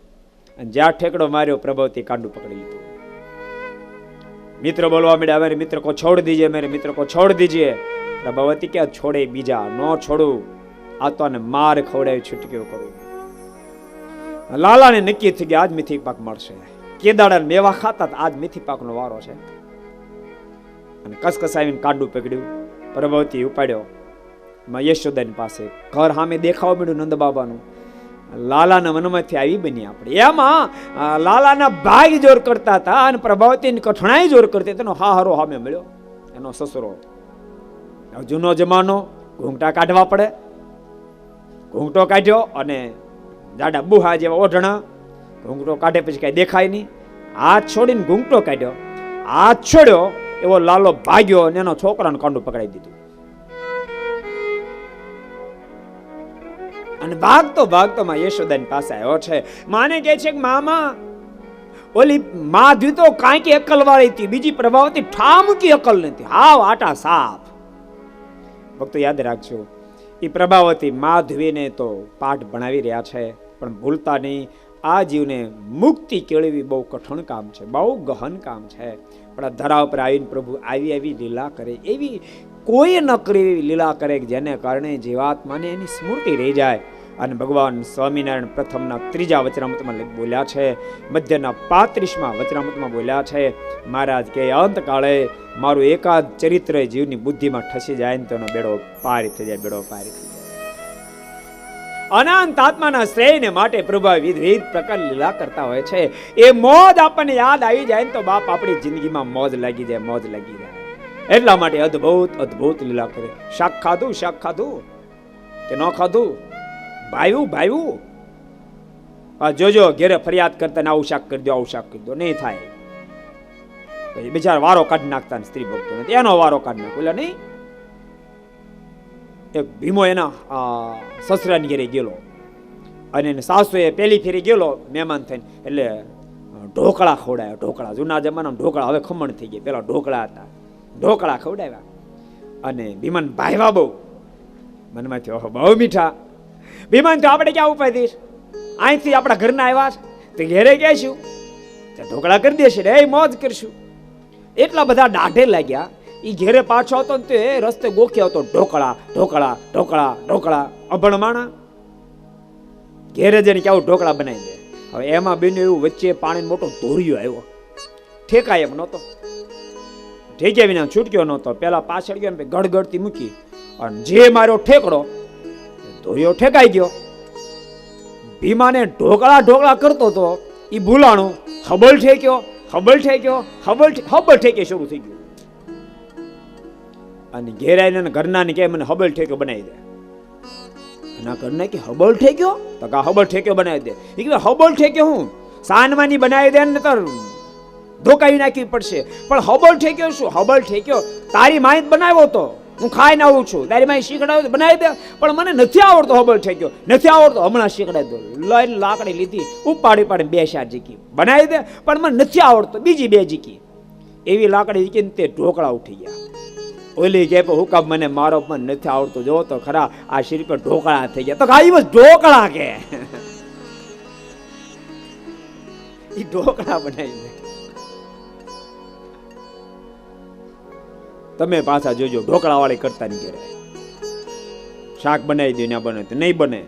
અને જ્યાં ઠેકડો માર્યો પ્રભાવતી કાંડું પકડી લીધું. મિત્ર બોલવા માંડ્યા, મેરે મિત્ર કો છોડ દીજીએ, મેરે મિત્ર કો છોડ દીજીએ. પ્રભાવતી કે છોડે બીજા ન છોડું, આ તો આને માર ખવડાવી છૂટક્યો કરું. લાલાને નક્કી થઈ ગયા, આજ મીઠી પાક મળશે. કેદાડા મેવા ખાતા, આજ મીઠી પાકનો વારો છે. અને કસકસાવીને કાંડું પકડ્યું, પ્રભાવતી ઉપાડ્યો યશોદાની પાસે. ઘર સામે દેખાવા મળ્યું નંદ બાબાનું. લાલાના મનમાંથી આવી બની આપણે. એમાં લાલાના ભાઈ જોર કરતા હતા અને પ્રભાવતીની કઠણાઈ જોર કરતી, તેનો હારો સામે મળ્યો, એનો સસરો. જૂનો જમાનો, ઘૂંઘટા કાઢવા પડે. ઘૂંઘટો કાઢ્યો અને જાડા બુહા જેવા ઓઢણા, ઘૂંઘટો કાઢે પછી કઈ દેખાય નહીં. હાથ છોડીને ઘૂંઘટો કાઢ્યો, હાથ છોડ્યો એવો લાલો ભાગ્યો અને એનો છોકરાનું કાંડું પકડાઈ દીધું. અને ભાગતો માં યશોદાની પાસે આવ્યો છે. માને કહે છે કે મામા, ઓલી માધવી તો કાંઈક અકલ વાળી હતી, બીજી પ્રભાવતી ઠામકી અકલ નથી, હાવ આટા સાફ. ભક્તો યાદ રાખજો, એ પ્રભાવતી માધવીને તો પાઠ ભણાવી રહ્યા છે, પણ ભૂલતા નહીં, આ જીવને મુક્તિ કેળવી બહુ કઠણ કામ છે, બહુ ગહન કામ છે. પણ આ ધરા ઉપર આવીને પ્રભુ આવી લીલા કરે, એવી કોઈ ન કરે એવી લીલા કરે કે જેને કારણે જીવાત્માને એની સ્મૃતિ રહી જાય. અને ભગવાન સ્વામિનારાયણ પ્રથમના 3જા વચનામૃતમાં બોલ્યા છે, મધ્યના 35મા વચનામૃતમાં બોલ્યા છે, મહારાજ કે અંતકાળે મારું એકાદ ચરિત્ર જીવની બુદ્ધિમાં ઠસી જાય ને તેનો બેડો પારી થઈ જાય, બેડો પારી થઈ જાય. અનંત આત્માના શ્રેયને માટે પ્રભુ વિવિધ પ્રકાર લીલા કરતા હોય છે. એ મોજ આપણને યાદ આવી જાય ને તો બાપ આપણી જિંદગીમાં મોજ લાગી જાય. એટલા માટે અદ્ભુત લીલા કરે. શાક ખાધું કે ન ખાધું, ભાવ્યું. જોજો ઘેરે ફરિયાદ કરતા ને આવું શાક કરી દો, નહીં થાય. પછી બિચારા વારો કાઢી નાખતા સ્ત્રી ભક્તો એનો વારો કાઢી નાખ્યો નહીં. એક ભીમો એના સસરાની ઘેરે ગયેલો અને એને સાસુએ પહેલી ફેરી ગયેલો મહેમાન થઈને, એટલે ઢોકળા ખવડાવ્યા. ઢોકળા જૂના જમાનામાં ઢોકળા, હવે ખમણ થઈ ગયા, પેલા ઢોકળા હતા. ઢોકળા ખવડાવ્યા અને ભીમન ભાઈવા બહુ મનમાંથી, ઓહો બહુ મીઠા. ભીમન તો આપણે ક્યાં ઉપાય દઈશ, અહીંથી આપણા ઘરના આવ્યા છે તો ઘેરે કહેશું ઢોકળા કરી દેશે રે, મોજ કરશું. એટલા બધા દાઢે લાગ્યા એ ઘેરે પાછો આવતો ને તે રસ્તે ગોખી આવતો ઢોકળા ઢોકળા ઢોકળા ઢોકળા. અભણ માણા ઘેરે જઈને કેવું ઢોકળા બનાવી દે. હવે એમાં બેન એવું વચ્ચે પાણી મોટો ધોરિયો આવ્યો, ઠેકાય એમ નહોતો, ઠેક્યા વિના છૂટક્યો નહોતો. પેલા પાછળ ગયો ને ગડગડતી મૂકી અને જે મારો ઠેકડો ધોરિયો ઠેકાઈ ગયો. ભીમાને ઢોકળા ઢોકળા કરતો હતો એ ભૂલાણું હબલ ઠેક્યો, હબલ ઠેક્યો, હબલ ઠેકે શરૂ થઈ ગયું. અને ઘેરાઈને ઘરના ને કે મને હબલ ઠેક્યો બનાવી દે. એના ઘરના કે હબલ ઠેક્યો? તો કા હબલ ઠેક્યો બનાવી દે. એ કે હબલ ઠેક્યો હું સાનમાની બનાવી દે ને તર ધોકાવી નાખવી પડશે. પણ હબલ ઠેક્યો શું? હબલ ઠેક્યો તારી માય બનાવ્યો તો, હું ખાઈને આવું છું, તારી માય શીખડાવ્યો બનાવી દે. પણ મને નથી આવડતો હબલ ઠેક્યો, નથી આવડતો, હમણાં શીખડાવી દો. લઈને લાકડી લીધી, ઉપાડી પાડી 2-4 જીકી બનાવી દે. પણ મને નથી આવડતો, બીજી 2 જીકી. એવી લાકડી જીકીને તે ઢોકળા ઉઠી ગયા. ઓલી કે હુકમ મને મારો પણ નથી આવડતું, જો તો ખરા આ શરીર પર ઢોકળા થઈ ગયા. તો કાઈ બસ ઢોકળા કે ઈ ઢોકળા બનાવી દે. તમે પાછા જોજો ઢોકળા વાળી કરતા નહીં કરે. શાક બનાવી દો ના બને તો નહીં બને.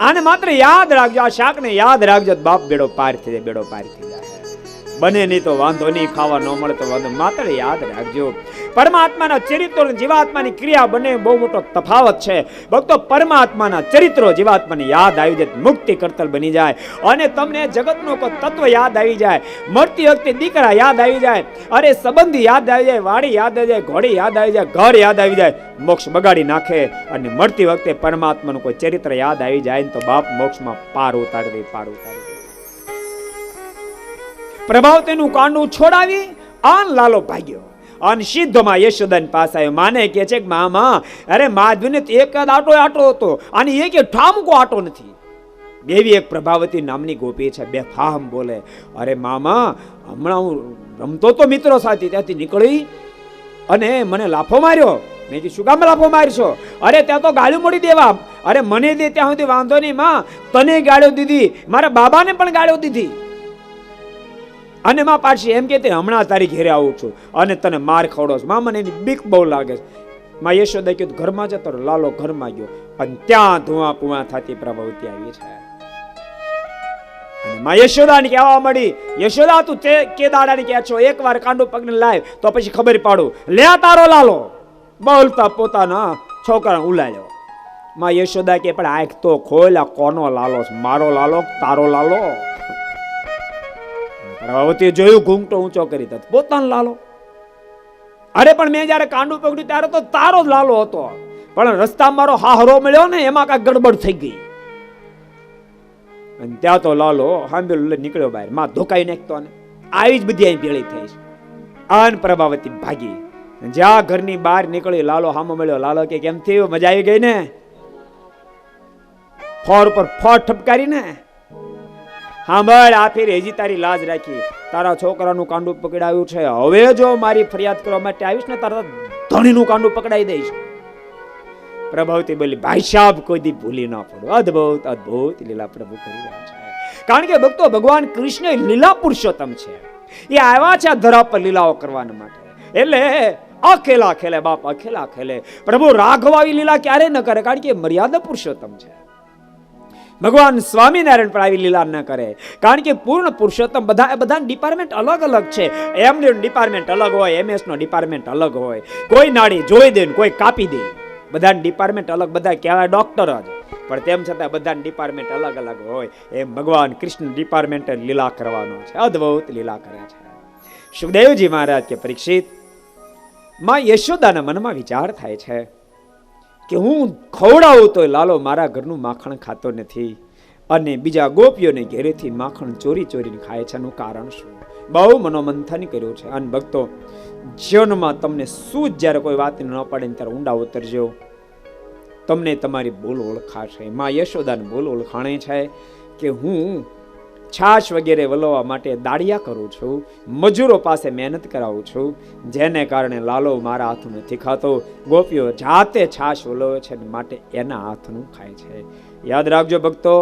આને માત્ર યાદ રાખજો, આ શાક ને યાદ રાખજો, બાપ બેડો પાર થઈ જાય, બેડો પાર થઈ જાય. બને નહીં તો વાંધો નહીં, ખાવા ન મળે તો વાંધો, માત્ર યાદ રાખજો. પરમાત્માના ચરિત્રો અને જીવાત્માની ક્રિયા બંને બહુ મોટો તફાવત છે. ભક્તો પરમાત્માના ચરિત્રો જીવાત્માને યાદ આવી જાય, મુક્તિ કરતલ બની જાય. અને તમને જગતનો કોઈ તત્વ યાદ આવી જાય, મળતી વખતે દીકરા યાદ આવી જાય, અરે સંબંધી યાદ આવી જાય, વાડી યાદ આવી જાય, ઘોડી યાદ આવી જાય, ઘર યાદ આવી જાય, મોક્ષ બગાડી નાખે. અને મળતી વખતે પરમાત્માનું કોઈ ચરિત્ર યાદ આવી જાય ને તો બાપ મોક્ષમાં પાર ઉતારી દે, પાર ઉતારી દે. પ્રભાવ તેનું કાંડું છોડાવી આન લાલો ભાગ્યો અને સીધોમાં યશોદાની પાસે આવ્યો. માને કે છે કે મામા, અરે માધવીને એક જ આટો હતો અને એક ઠામકો આટો નથી. દેવી એક પ્રભાવતી નામની ગોપી છે, બે ફામ બોલે. અરે મામા, હમણાં હું રમતો તો મિત્રો સાથે, ત્યાંથી નીકળી અને મને લાફો માર્યો. મેં કીધું શું કામ લાફો મારશો? અરે ત્યાં તો ગાળ્યું મળી દેવા. અરે મને દે ત્યાં સુધી વાંધો નહીં માં, તને ગાળ્યો દીધી, મારા બાબાને પણ ગાળ્યો દીધી. અને માં પાછી એમ કહેતી હમણાં તારી ઘેરે આવું છું અને તને માર ખવડો. માં મને એની બીક બહુ લાગે છે. માં યશોદા કીધું ઘરમાં જતો, લાલો ઘરમાં ગયો અને ત્યાં ધુઆ પુઆ થતી પ્રભાવતી આવી છે. અને માં યશોદાને કહેવા મળી, યશોદા તું તે કે દાડાને કહે છો, એકવાર કાંડો પગને લાવ તો પછી ખબર પાડું. લે તારો લાલો, બોલતા પોતાના છોકરાને ઉલાડ્યો. માં યશોદા કે પણ આંખ તો ખોલ, આ કોનો લાલો છે? મારો લાલો તારો લાલો? પ્રભાવતી જોયું, ઘૂંઘટો ઊંચો કરી દીધો, પોતાનો લાલો. અરે પણ મેં જયારે કાંડું પકડ્યું ત્યારે તો તારો જ લાલો હતો, પણ રસ્તા મારો હાહરો મળ્યો ને એમાં કાંઈક ગડબડ થઈ ગઈ અને ત્યાં તો લાલો હાંભેલો નીકળ્યો બહાર. માં ધોકાઈ નાખતો ને આવી જ બધી અહીં ભેળી થઈ છે. આન પ્રભાવતી ભાગી, જ્યાં ઘરની બહાર નીકળી લાલો હામો મળ્યો. લાલો કે કેમ થયું, મજા આવી ગઈ ને? ફોર પર ફોર ઠપકારી ને? હા ભાઈ, આ ફેર હજી તારી લાજ રાખી, તારા છોકરાનું કાંડું પકડાયું છે, હવે જો મારી ફરિયાદ કરવા માટે આવીશ ને તારા ધણીનું કાંડું પકડાઈ દઈશ. પ્રભાવતી બોલી, ભાઈ સાહેબ કોઈ દી ભૂલી ના પડો. અદ્ભુત અદ્ભુત લીલા પ્રભુ કરી રહ્યા છે. કારણ કે ભક્તો ભગવાન કૃષ્ણ લીલા પુરુષોત્તમ છે. એ આવ્યા છે આ ધરા પર લીલાઓ કરવાના માટે. એટલે અખેલા ખેલે બાપ, અખેલા ખેલે. પ્રભુ રાઘવ આવી લીલા ક્યારે ન કરે, કારણ કે મર્યાદા પુરુષોત્તમ છે. ભગવાન સ્વામિનારાયણ પણ આવી લીલા ન કરે, કારણ કે પૂર્ણ પુરુષોત્તમ. બધા ડિપાર્ટમેન્ટ અલગ અલગ છે. એમની ડિપાર્ટમેન્ટ અલગ હોય, એમએસ નો ડિપાર્ટમેન્ટ અલગ હોય. કોઈ નાડી જોઈ દે, કોઈ કાપી દે. બધા ડિપાર્ટમેન્ટ અલગ, બધા કહેવાય ડોક્ટર જ, પણ તેમ છતાં બધા ડિપાર્ટમેન્ટ અલગ અલગ હોય. એમ ભગવાન કૃષ્ણ ડિપાર્ટમેન્ટ લીલા કરવાનો છે, અદ્ભુત લીલા કરે છે. સુખદેવજી મહારાજ કે પરીક્ષિત, માં યશોદાના મનમાં વિચાર થાય છે કે હું ખવડાવું તો લાલો મારા ઘરનું માખણ ખાતો નથી અને બીજા ગોપીઓને ઘેરેથી માખણ ચોરી ચોરીને ખાય છે. એનું કારણ શું? બહુ મનોમંથન કર્યું છે. અને ભક્તો, જીવનમાં તમને શું જ્યારે કોઈ વાત ન પડે ત્યારે ઊંડા ઉતરજો, તમને તમારી ભૂલ ઓળખાશે. માં યશોદાને ભૂલ ઓળખાણે છે કે હું છાશ વગેરે વલોવા માટે દાડિયા કરું છું, મજૂરો પાસે મહેનત કરાવું છું, જેને કારણે લાલો મારા હાથનું નથી ખાતો. ગોપીઓ જાતે છાશ વલોવે છે માટે એના હાથનું ખાય છે. યાદ રાખજો ભક્તો,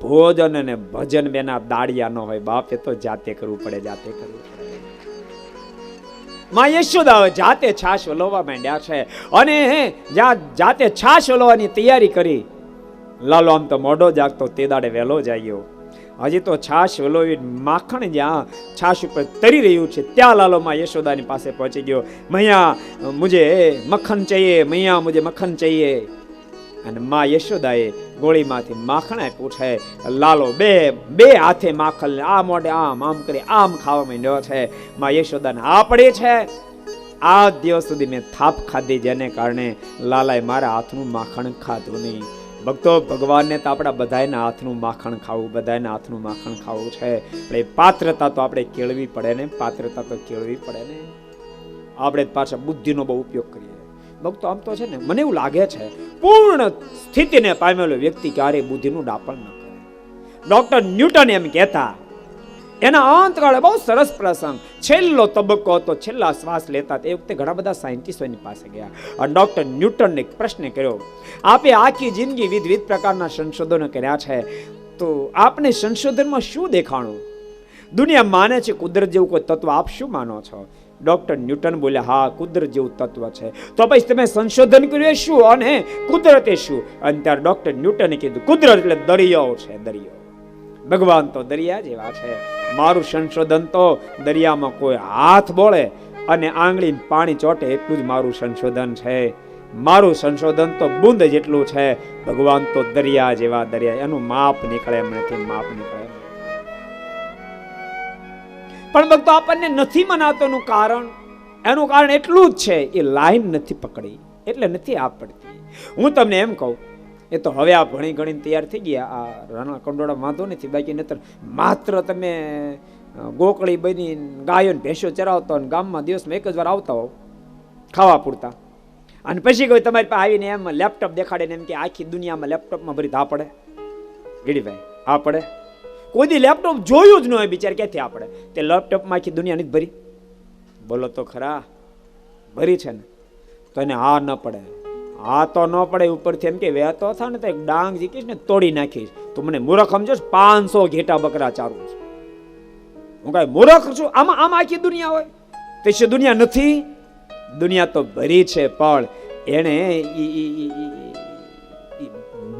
ભોજન અને ભજન બેના દાડિયા ન હોય બાપ, એ તો જાતે કરવું પડે, જાતે કરવું પડે. માં યશોદા જાતે છાશ વલોવા માંડ્યા છે અને જાતે છાશ વલોવાની તૈયારી કરી. લાલો આમ તો મોઢો જાગતો તે દાડે વહેલો જાગ્યો. હજી તો છાશ વલોવી માખણ જ્યાં છાશ ઉપર તરી રહ્યું છે ત્યાં લાલો માં યશોદાની પાસે પહોંચી ગયો. મૈયા મુજે મક્ખન ચાહીએ, મૈયા મુજે મક્ખન ચાહીએ. અને માં યશોદાએ ગોળીમાંથી માખણ આપ્યું છે. લાલો બે હાથે માખણ આ મોઢે આમ કરી આમ ખાવા માંડ્યો છે. માં યશોદાને આ પડે છે. આ દિવસ સુધી મેં થાપ ખાધી જેને કારણે લાલાએ મારા હાથનું માખણ ખાધું નહીં. ભક્તો, ભગવાનને તો આપણા બધાના હાથનું માખણ ખાવું, બધાના હાથનું માખણ ખાવું છે. એટલે પાત્રતા તો આપણે કેળવી પડે ને, પાત્રતા તો કેળવી પડે ને. આપણે પાછા બુદ્ધિનો બહુ ઉપયોગ કરીએ. ભક્તો, આમ તો છે ને, મને એવું લાગે છે પૂર્ણ સ્થિતિને પામેલો વ્યક્તિ ક્યારે બુદ્ધિનું ડાપણ ન કરે. ડોક્ટર ન્યૂટન એમ કહેતા, એના અંતકાળે બહુ સરસ પ્રસંગ, છેલ્લો તબક્કો હતો, છેલ્લા શ્વાસ લેતા એ વખતે ઘણા બધા સાયન્ટિસ્ટોની પાસે ગયા અને ડોક્ટર ન્યૂટનને એક પ્રશ્ન કર્યો, આપે આખી જિંદગી વિવિધ પ્રકારના સંશોધનો કર્યા છે, તો આપને સંશોધનમાં શું દેખાણું? દુનિયા માને છે કુદરત જેવું કોઈ તત્વ, આપ શું માનો છો? ડોક્ટર ન્યૂટન બોલ્યા, હા, કુદરત જેવું તત્વ છે. તો પછી તમે સંશોધન કર્યું શું અને કુદરતે શું? અને ત્યારે ડોક્ટર ન્યૂટને કીધું, કુદરત એટલે દરિયો છે, દરિયો. ભગવાન તો દરિયા જેવા છે. મારું સંશોધન તો દરિયામાં કોઈ હાથ બોળે અને આંગળી પાણી ચોટે એટલું જ મારું સંશોધન છે. મારું સંશોધન તો બુંદ જેટલું છે. ભગવાન તો દરિયા જેવા, દરિયા, એનું માપ નીકળે એમ નથી, માપ નીકળે. પણ ભક્તો, આપણને નથી મનાતોનું કારણ, એનું કારણ એટલું જ છે, એ લાઈન નથી પકડી એટલે નથી આ પડતી. હું તમને એમ કહું, એ તો હવે આ ભણી ગણીને તૈયાર થઈ ગયા, આ રાણા કંડોળા વાંધો નથી, બાકી નહીતર માત્ર તમે ગોકળી બની ગાયો ને ભેંસો ચરાવતા અને ગામમાં દિવસમાં એક જ વાર આવતા હો ખાવા પૂરતા, અને પછી કોઈ તમારી પાસે આવીને એમ લેપટોપ દેખાડે ને એમ કે આખી દુનિયામાં લેપટોપમાં ભરી આ પડે. ગીડીભાઈ, આ પડે? કોઈ દી લેપટોપ જોયું જ ન હોય બિચાર, ક્યાંથી આપણે? તે લેપટોપમાં આખી દુનિયા નથી ભરી? બોલો તો ખરા, ભરી છે ને? તો એને હા ન પડે, હા તો ન પડે. ઉપરથી એમ કે વહેતો થાય ને તો એક ડાંગ જીકીશ ને તોડી નાખીશ. તો મને મૂર્ખ સમજો, 500 ઘેટા બકરા ચારું છું. હું કઈ મૂર્ખ છું? આમાં આખી દુનિયા હોય તે છે? દુનિયા નથી. દુનિયા તો ભરી છે, પણ એને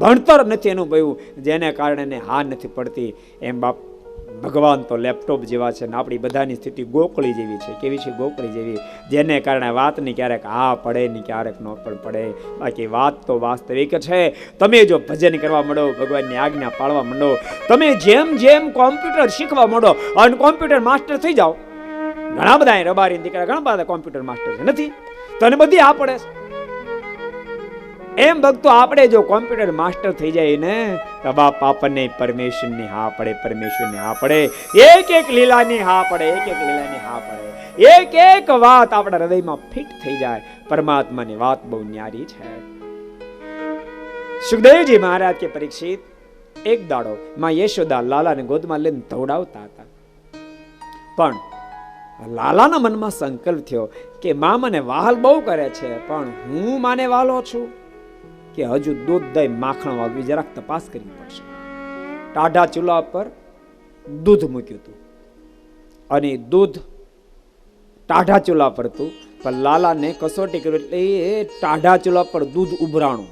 ભણતર નથી એનું ભયું, જેને કારણે એને હા નથી પડતી. એમ બાપ ભગવાન તો લેપટોપ જેવા છે ને આપણી બધાની સ્થિતિ ગોકળી જેવી છે. કેવી છે? ગોકળી જેવી, જેને કારણે વાતની ક્યારેક હા પડે ને ક્યારેક ન પણ પડે. બાકી વાત તો વાસ્તવિક છે. તમે જો ભજન કરવા માંડો, ભગવાનની આજ્ઞા પાળવા માંડો, તમે જેમ જેમ કોમ્પ્યુટર શીખવા માંડો અને કોમ્પ્યુટર માસ્ટર થઈ જાઓ, ઘણા બધા રબારી દીકરા ઘણા બધા કોમ્પ્યુટર માસ્ટર છે, નથી? તને બધી આ પડે છે. એમ ભક્તો, આપણે જો કોમ્પ્યુટર માસ્ટર થઈ જાય ને તો બાપ આપણને પરમેશ્વરની હા પડે, પરમેશ્વરની હા પડે, એક એક લીલાની હા પડે, એક એક લીલાની હા પડે, એક એક વાત આપણા હૃદયમાં ફિટ થઈ જાય. પરમાત્માની વાત બહુ ન્યારી છે. સુખદેવજી મહારાજ કે પરીક્ષિત એક દાડો માં યશોદા લાલાને ગોદમાં લઈને દોડાવતા હતા, પણ લાલાના મનમાં સંકલ્પ થયો કે માં મને વહાલ બહુ કરે છે, પણ હું માને વાલો છું કે હજુ દૂધ દહીં માખણ વાળવી જરાક તપાસ કરવી પડશે. ટાઢા ચૂલા પર દૂધ મૂક્યું હતું અને દૂધ ટાઢા ચૂલા પર હતું, પણ લાલાને કસોટી કરી એટલે એ ટાઢા ચૂલા પર દૂધ ઉભરાણું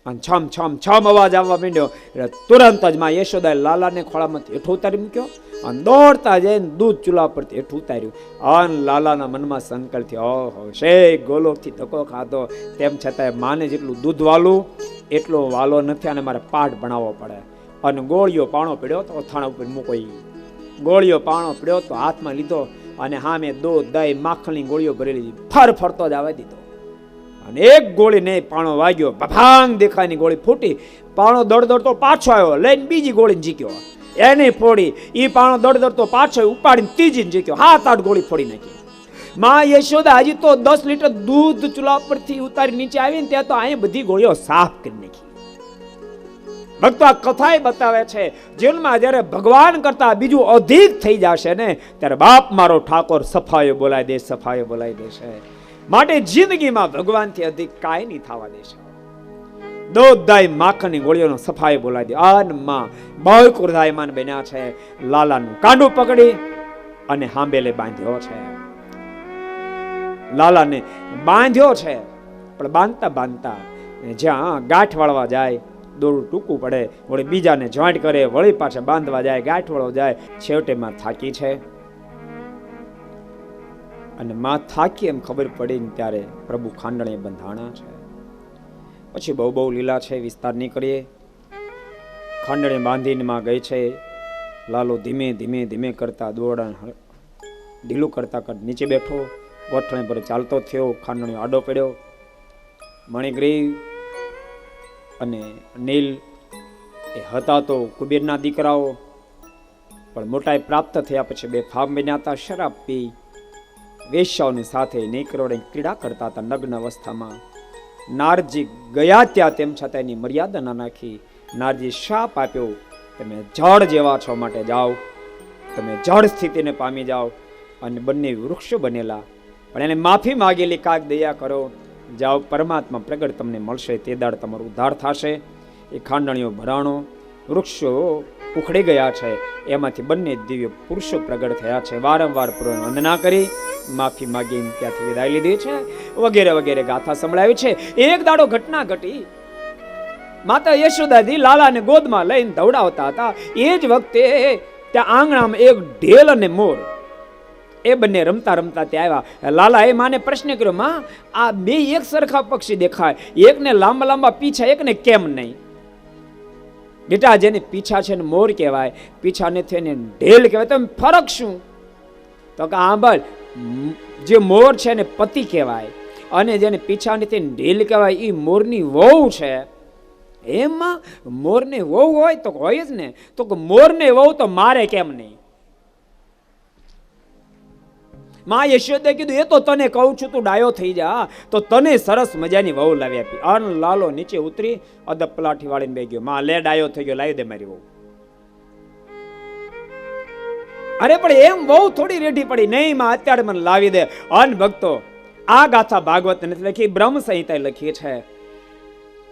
અને છમ છમ છમ અવાજ આવવા માંડ્યો. એટલે તુરંત જ માં યશોદાએ લાલાને ખોળામાંથી હેઠું ઉતારી મૂક્યો અને દોડતા જઈને દૂધ ચૂલા પરથી હેઠું ઉતાર્યું. અને લાલાના મનમાં સંકલ્પ થયો, ઓહો, શેક ગોલોકથી ધક્કો ખાધો, તેમ છતાં માને જેટલું દૂધ વાલું એટલો વાલો નથી અને મારે પાઠ ભણાવવો પડે. અને ગોળીઓ પાણો પડ્યો તો અથાણા ઉપર મૂકો. ગોળીઓ પાણો પડ્યો તો હાથમાં લીધો અને હા મેં દૂધ દહીં માખણની ગોળીઓ ભરેલી ફર ફરતો જ આવવા દીધો. અને એક ગોળી ને પાણો વાગ્યો, ભફાંગ દેખાયની ગોળી ફૂટી. પાણો દોડતો પાછો આવ્યો, લઈને બીજી ગોળી જીક્યો, એને ફોડી. ઈ પાણો દોડતો પાછો ઉપાડીને ત્રીજી જીક્યો, 7-8 ગોળી ફોડી નાખી. માં યશોદા હજી તો 10 લીટર દૂધ ચૂલા પરથી ઉતારી નીચે આવીને ત્યાં તો અહીંયા બધી ગોળીઓ સાફ કરી નાખી. ભક્તો, આ કથા બતાવે છે જીવનમાં જ્યારે ભગવાન કરતા બીજું અધિક થઈ જશે ને ત્યારે બાપ મારો ઠાકોર સફાયો બોલાવી દે, સફાયો બોલાવી દેશે. માટે જિંદગીમાં ભગવાનથી અધિક કાંઈ નહીં થવા દેશે. દૂધ દહીં માખણની ગોળીઓનો સફાયો બોલાવી દે. આન માં બહુ ક્રોધાયમાન બન્યા છે. લાલાનું કાંડું પકડી અને હાંબેલે બાંધ્યો છે. લાલાને બાંધ્યો છે, પણ બાંધતા બાંધતા જ્યાં ગાંઠ વાળવા જાય દોરડું ટૂંકું પડે, વળી બીજાને જોઈન્ટ કરે, વળી પાછા બાંધવા જાય, ગાંઠ વાળવા જાય, છેવટે માં થાકી છે. અને માં થાકી એમ ખબર પડી ને ત્યારે પ્રભુ ખાંડણે બંધાણા છે. પછી બહુ બહુ લીલા છે, વિસ્તાર નહીં કરીએ. ખાંડણે બાંધીને માં ગઈ છે. લાલો ધીમે ધીમે ધીમે કરતા દોરડા ઢીલું કરતા કરતા નીચે બેઠો, ગોઠણે પર ચાલતો થયો. ખાંડણીઓ આડો પડ્યો. મણિગ્રીવ અને નીલ એ હતા તો કુબેરના દીકરાઓ, પણ મોટાઈ પ્રાપ્ત થયા પછી બે ફામ બન્યા હતા. શરાબ પી વેશ્યાઓની સાથે નીકળોડે ક્રીડા કરતા હતા નગ્ન અવસ્થામાં. નારજી ગયા ત્યાં તેમ છતાં એની મર્યાદા ના નાખી. નારજી શાપ આપ્યો, તમે જળ જેવા છો માટે જાઓ, તમે જળ સ્થિતિને પામી જાઓ. અને બંને વૃક્ષો બનેલા, પણ એને માફી માગેલી, કાક દયા કરો, જાઓ પરમાત્મા પ્રગટ તમને મળશે, તે દાડ તમારો ઉદ્ધાર થશે. એ ખાંડણીઓ ભરાણો, વૃક્ષો ઉખડી ગયા છે, એમાંથી બંને દિવ્ય પુરુષો પ્રગટ થયા છે. વારંવાર વંદના કરી માફી માગી ત્યાંથી વિદાય લીધી છે, વગેરે વગેરે ગાથા સંભળાવી છે. એક દાડો ઘટના ઘટી. માતા યશોદાજી લાલાને ગોદમાં લઈને દોડાવતા હતા. એ જ વખતે ત્યાં આંગણામાં એક ઢેલ અને મોર એ બંને રમતા રમતા ત્યાં આવ્યા. લાલા એ માને પ્રશ્ન કર્યો, માં આ બે એક સરખા પક્ષી દેખાય, એકને લાંબા લાંબા પીછા, એકને કેમ નહીં? બેટા જેને પીછા છે ને મોર કહેવાય, પીછા નથી એને ઢેલ કહેવાય, તો ફરક શું? તો કે હા ભાઈ, જે મોર છે ને પતિ કહેવાય, અને જેને પીછા નથી ઢેલ કહેવાય એ મોરની વહુ છે. એમાં મોરની વહુ હોય તો હોય જ ને, તો કે મોરની વહુ તો મારે કેમ નહીં? માં યશોદે કીધું, એ તો તને કહું છું, તું ડાયો થઈ જા, તો તને સરસ મજાની વહુ લાવી આપી. અન લાલો નીચે ઉતરી અદબ પલાઠી વાળીને બે ગયો, માં લે ડાયો થઈ ગયો, લાવી દે મારી વહુ. અરે પણ એમ વહુ થોડી રેઢી પડી, નહીં માં અત્યારે મને લાવી દે. અન ભક્તો, આ ગાથા ભાગવત નથી લખી, બ્રહ્મ સંહિતા લખી છે.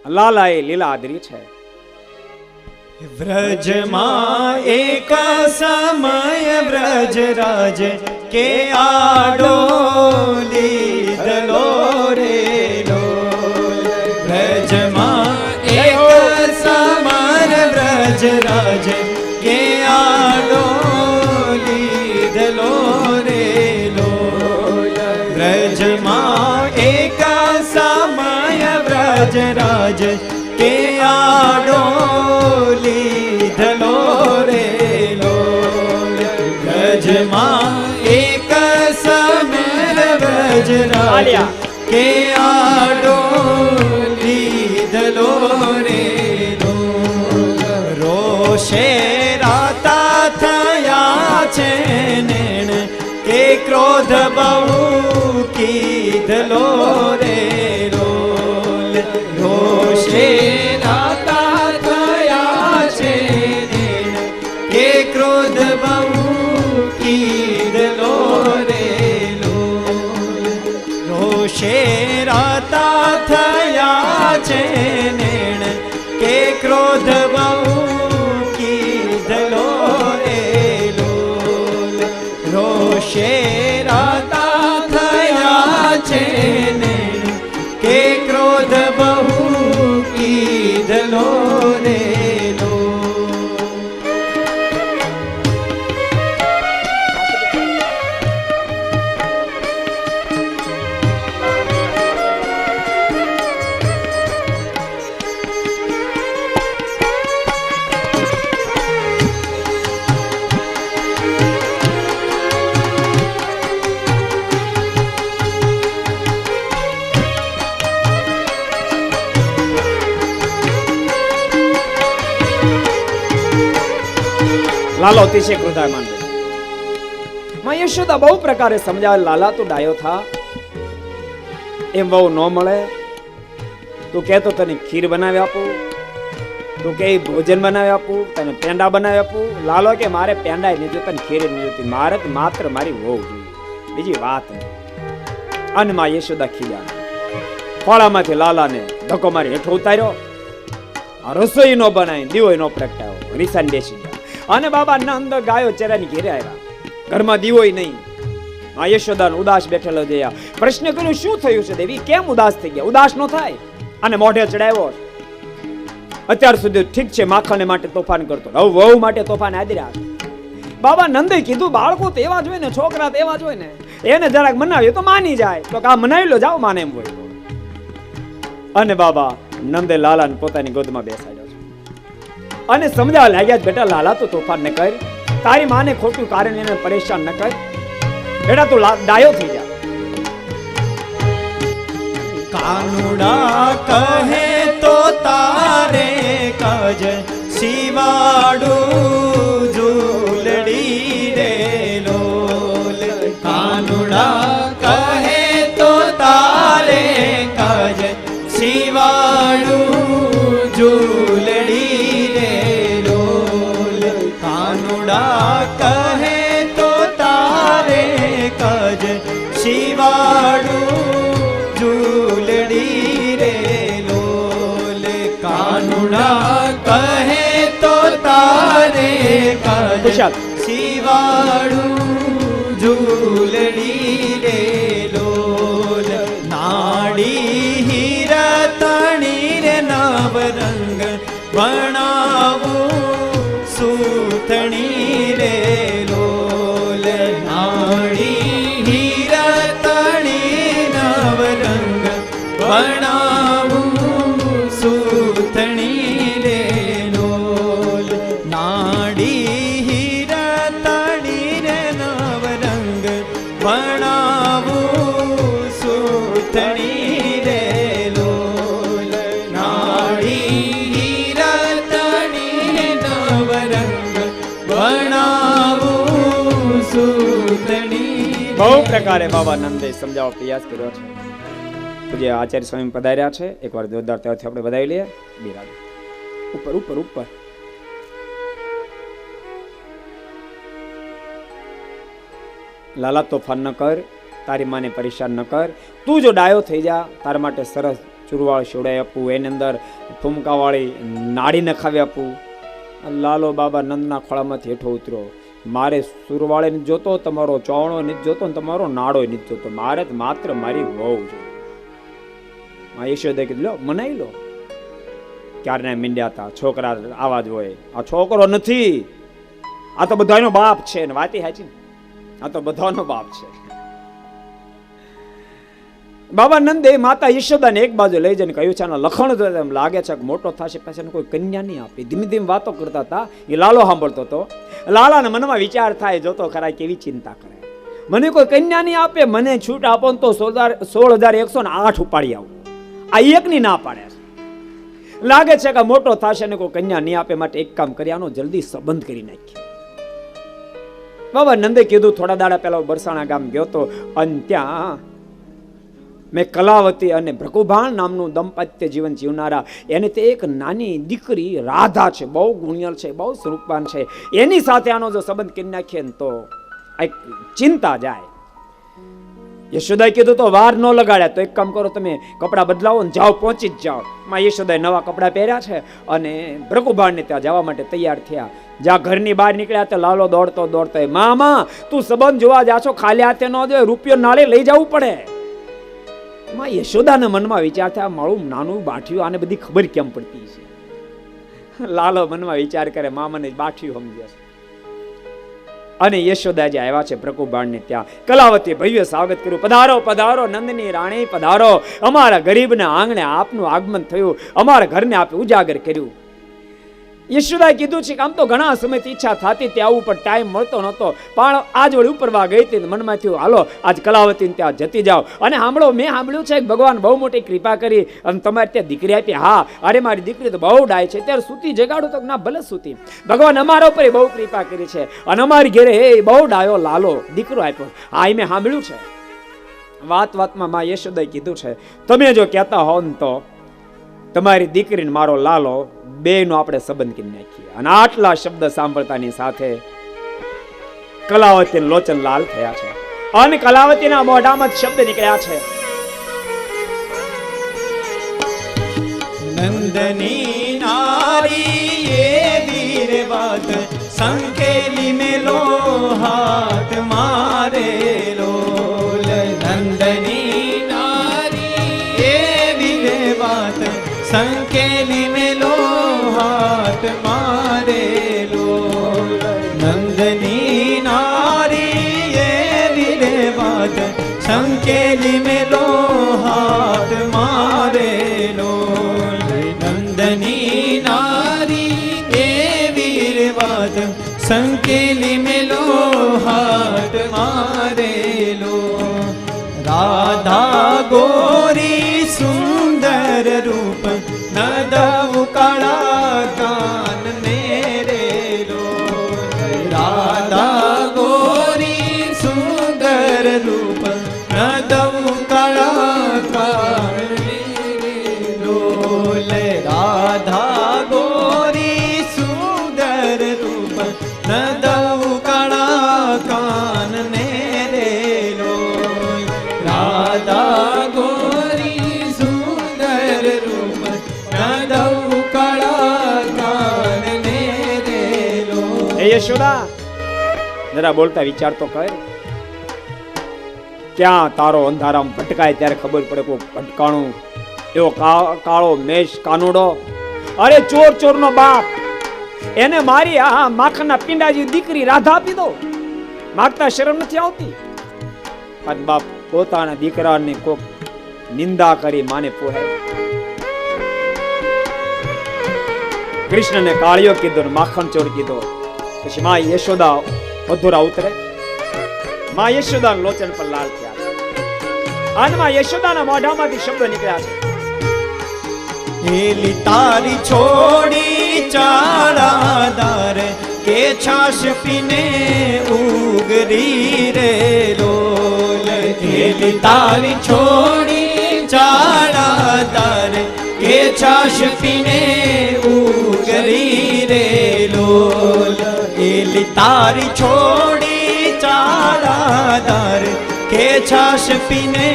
લાલા એ લીલા આદરી છે. વ્રજમાં એક સમય વ્રજ રાજ કે આડોલી દલો રે લોલ. વ્રજમાં એક સમય વ્રજ રાજ કે આડોલી દલો રે લોલ. વ્રજમાં એક સમય વ્રજ રાજ કે આડોલી ધલો રે લોલ. વ્રજમાં એક સમય વ્રજ રાજ કે આડોલી ધલો રે લોલ. રોષે રાતા થયા છે નેણ કે ક્રોધ બહુ કીધલો રે લોલ. રોષે રાતા થયા છે નેણ કે ક્રોધ બહુ કીધલો રે લોલ. રોષે રાતા થયા છે નેણ કે ક્રોધ બહુ કીધલો રે લોલ. રોષે રાતા થયા છે નેણ કે ક્રોધ બહુ કીધલો રે લોલ. લાલો અતિશય ક્રોધાયમાન બન્યો. માં યશોદા બહુ પ્રકારે સમજાવે, લાલા તું ડાયો થા, એમ બહુ ન મળે. તું કહેતો તને ખીર બનાવી આપું, તું કે ભોજન બનાવી આપું, તને પેંડા બનાવી આપું. લાલો કે મારે પેંડા નહીં જોતા, તને ખીર નહીં જોતી, મારે માત્ર મારી વહુ જોઈએ, બીજી વાત નહીં. અને માં યશોદા ખીજા ખોળામાંથી લાલાને ધક્કો મારી હેઠો ઉતાર્યો. રસોઈ નો બનાવી, દીવો નો પ્રગટાયો, રીસાને બેસી ગયા. અને બાબા નંદ ગાયો ચેરાની ઘેરે આવ્યા. ઘરમાં દીવોય નહીં. આ યશોદાન ઉદાસ બેઠેલો જોયા. પ્રશ્ન કર્યો, શું થયું છે દેવી, કેમ ઉદાસ થઈ ગયા? ઉદાસ નો થાય, અને મોઢે ચડાવ્યો. અત્યાર સુધી ઠીક છે, માખણને માટે તોફાન કરતો, હવે વહુ માટે તોફાન આદર્યા. બાબા નંદે કીધું, બાળકો તો એવા જ હોય ને, છોકરા તો એવા જ હોય ને, એને જરાક મનાવ્યું તો માની જાય. તો આ મનાવી લો, જાઓ માને એમ હોય. અને બાબા નંદે લાલાને પોતાની ગોદમાં બેસાડ્યો છે અને સમજાવવા લાગ્યા, બેટા લાલા તો તોફાન ન કર, તારી માને ખોટું કારણ એને પરેશાન ન કર, બેટા તું ડાયો થઈ જા. કાનુડા કહે તો તારે કજ શિવાડું ઝૂલડી રે લોલ. કાનુડા કહે તો તારે કજ શિવાડું ઝૂલડી રે લોલ. કાનુડા કહે તો તારે કજ શિવાડું ઝૂલડી રે લોલ. કાનુડા કહે તો તારે કજ શિવાડું ઝૂલડી રે લોલ. નાડી હીરા તણી રે નવરંગ વણાવું સૂતણી રે લોલ. નાડી હીરા તણી નવરંગ વણાવું સૂતણી રે લોલ. નાડી હીરા તણી રે નવરંગ વણાવું સૂતણી રે લોલ. નાડી હીરા તણી રે નવરંગ વણાવું સૂતણી. બહુ પ્રકારે બાબા નંદે સમજાવવા પ્રયાસ કર્યો છે. પૂજ્ય આચાર્ય સ્વામી પધાર્યા છે, એકવાર જોરદાર ત્યાંથી આપણે વધાવી લઈએ. બિરાજ ઉપર ઉપર ઉપર. લાલા તોફાન ન કર, તારી માને પરેશાન ન કર, તું જો ડાયો થઈ જા, તારા માટે સરસ ચૂરવાળ શોડાઈ આપું, એની અંદર ફૂમકાવાળી નાડી નખાવી આપું. લાલો બાબા નંદના ખોળામાંથી હેઠો ઉતર્યો. મારે સુરવાળે નથી જોતો, તમારો ચોવણો નથી જોતો, તમારો નાડો નથી જોતો, મારે માત્ર મારી વહુ જોઈએ. યશોદે કીધું, લો મનાઈ લો. ક્યારના મીંડ્યા હતા, છોકરા આવા જ હોય. આ છોકરો નથી, આ તો બધાનો બાપ છે. ને વાતી હાચી ને, આ તો બધાનો બાપ છે. બાબા નંદે માતા યશોદાને એક બાજુ લઈ જઈને કહ્યું છે, આનો લખણ જો એમ લાગે છે કે મોટો થશે પછી કોઈ કન્યા નહીં આપી. ધીમે ધીમે વાતો કરતા હતા, એ લાલો સાંભળતો હતો. લાલાના મનમાં વિચાર થાય, જોતો ખરા કેવી ચિંતા કરે, મને કોઈ કન્યા નહીં આપે, મને છૂટ આપો તો 16,108 ઉપાડી આવું. આ એકની ના પાડે છે. લાગે છે કે મોટો થશે ને કોઈ કન્યા નહીં આપે, માટે એક કામ કરી, આનો જલ્દી સંબંધ કરી નાખીએ. બાબા નંદે કીધું, થોડા દાડા પહેલા બરસાણા ગામ ગયો તો, અને ત્યાં મેં કલાવતી અને ભૃગુભાણ નામનું દંપત્ય જીવન જીવનારા, એને તે એક નાની દીકરી રાધા છે, બહુ ગુણિયલ છે, બહુ સ્વરૂપવાન છે, એની સાથે આનો જો સંબંધ કરી નાખીએ ને તો એક ચિંતા જાય. યશોદાએ કીધું તો વાર ન લગાડ્યા, તો એક કામ કરો, તમે કપડાં બદલાવો ને જાઓ, પહોંચી જ જાઓ. માં યશોદાએ નવા કપડાં પહેર્યા છે અને ભૃગુભાણને ત્યાં જવા માટે તૈયાર થયા. જ્યાં ઘરની બહાર નીકળ્યા તો લાલો દોડતો દોડતો, મામા તું સંબંધ જોવા જાશો, ખાલી હાથે ન જોઈએ, રૂપિયો નાળે લઈ જવું પડે. માં યશોદાના મનમાં વિચાર થયા, મારું નાનું બાઠિયું, આને બધી ખબર કેમ પડતી છે? લાલો મનમાં વિચાર કરે, મામાને બાઠિયું સમજે છે. અને યશોદા જે આવ્યા છે ભૃગુબાણને ત્યાં, કલાવતી ભવ્ય સ્વાગત કર્યું. પધારો પધારો નંદની રાણી, પધારો, અમારા ગરીબના આંગણે આપનું આગમન થયું, અમારા ઘરને આપે ઉજાગર કર્યું. યશોદાએ કીધું છે કે આમ તો ઘણા સમયથી ઈચ્છા થતી ત્યાં આવું, પણ ટાઈમ મળતો નહોતો, પણ આજ વળી ઉપરવા ગઈ હતી, મનમાં થયું હાલો આજ કલાવતીને ત્યાં જતી જાઓ. અને સાંભળો, મેં સાંભળ્યું છે કે ભગવાન બહુ મોટી કૃપા કરી અને તમારે ત્યાં દીકરી આપી. હા, અરે મારી દીકરી તો બહુ ડાય છે, ત્યારે સૂતી જગાડું તો ના ભલે સૂતી, ભગવાન અમારા ઉપર બહુ કૃપા કરી છે, અને અમારી ઘેરે એ બહુ ડાયો લાલો દીકરો આપ્યો. હા, એ મેં સાંભળ્યું છે. વાત વાતમાં માં યશોદાએ કીધું છે, તમે જો કહેતા હો ને તો તમારી દીકરીને મારો લાલો બેનો આપણે સંબંધ કરી નાખીએ. અને આટલા શબ્દ સાંભળતાની સાથે કલાવતી લોચન લાલ થયા છે, અને કલાવતીના મોઢામાં શબ્દ નીકળ્યા છે, નંદની નારી એ વીર વાત સંકેલી મેલો હાથ હાથ મારેલો નંદની નારી એવી રે વાત સંકેલી મેલો હાથ મારેલો નંદની નારી એવી રે વાત સંકેલી મેલો હાથ મારેલો રાધા ગોરી સુંદર રૂપ નદવ કાળા કાન મેરેલો રાધા ગોરી સુંદર રૂપ નદવ કાળા કાન મેરેલો રાધા ગોરી સુંદર રૂપ નદવ કાળા કાન મેરેલો રાધા ગોરી સુંદર રૂપ નદવ કાળા કાન મેરેલો. હે યશોદા, જરા બોલતા વિચાર તો કર. ક્યાં તારો અંધારામાં ભટકાય ત્યારે ખબર પડે કોઈ ભટકાણું એવો કાળો મેષ કાનુડો. અરે ચોર ચોરનો બાપ, એને મારી આ માખણના પિંડાજી દીકરી રાધા આપી દો. માગતા શરમ નથી આવતી? અને બાપ પોતાના દીકરાને કોક નિંદા કરી માને પોહે. કૃષ્ણને કાળિયો કીધો ને માખણ ચોર કીધો. પછી માં યશોદા અધૂરા ઉતરે. માં યશોદા લોચન પર લાલ થયા. અને માં યશોદાના મોઢામાંથી શબ્દ નીકળ્યા છે. હેલી તારી છોડી ચારાદાર કે છાશ પીને ઉગરી રે લોલ હેલી તારી છોડી ચારાદાર કે છાશ પીને ઉગરી રે લોલ હેલી તારી છોડી ચારાદાર કે છાશ પીને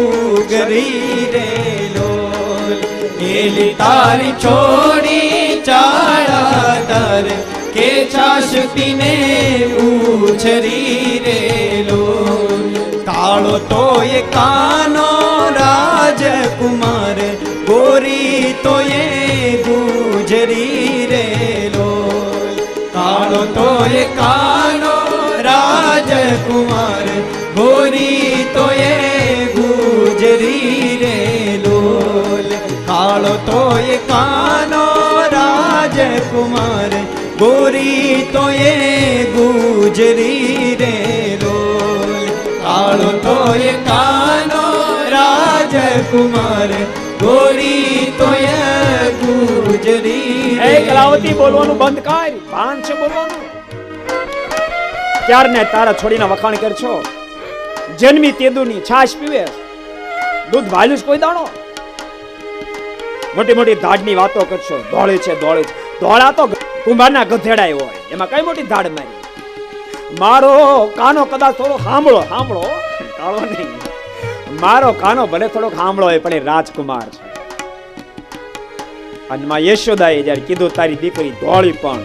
ઉગરી રે એલી તારી છોડી ચાળાદાર કે છાશ પીને ઉછરી રે લોલ કાળો તો એ કાનો રાજકુમાર ગોરી તો એ ગુજરી રે લોલ કાળો તો એ કાનો રાજકુમાર ગોરી તો એ ગુજરી રે લોલ કાળો તો એ કાનો રાજકુમાર ગોરી તો એ ગુજરી રે લોલ કાળો તો એ કાનો રાજકુમાર ગોરી તો એ ગુજરી રે. એ કલાવતી બોલવાનું બંધ કર. ભાન છે બોલવાનું. ક્યારને તારા છોડીના વખાણ કરશો. જન્મી તેદુની છાશ પીવે, દૂધ વાલ્યું કોઈ દાણો. મોટી મોટી ધાડની વાતો કરશો. દોડે છે દોડે છે. દોડા તો કુંભારના ગધેડા હોય, એમાં કઈ મોટી ધાડ મારી. મારો કાનો કદાચ થોડો સાંભળો સાંભળો કાળો નહીં. મારો કાનો ભલે થોડોક સાંભળો હોય પણ એ રાજકુમાર છે. અને માં યશોદાએ જયારે કીધું તારી દીકરી દોડી પણ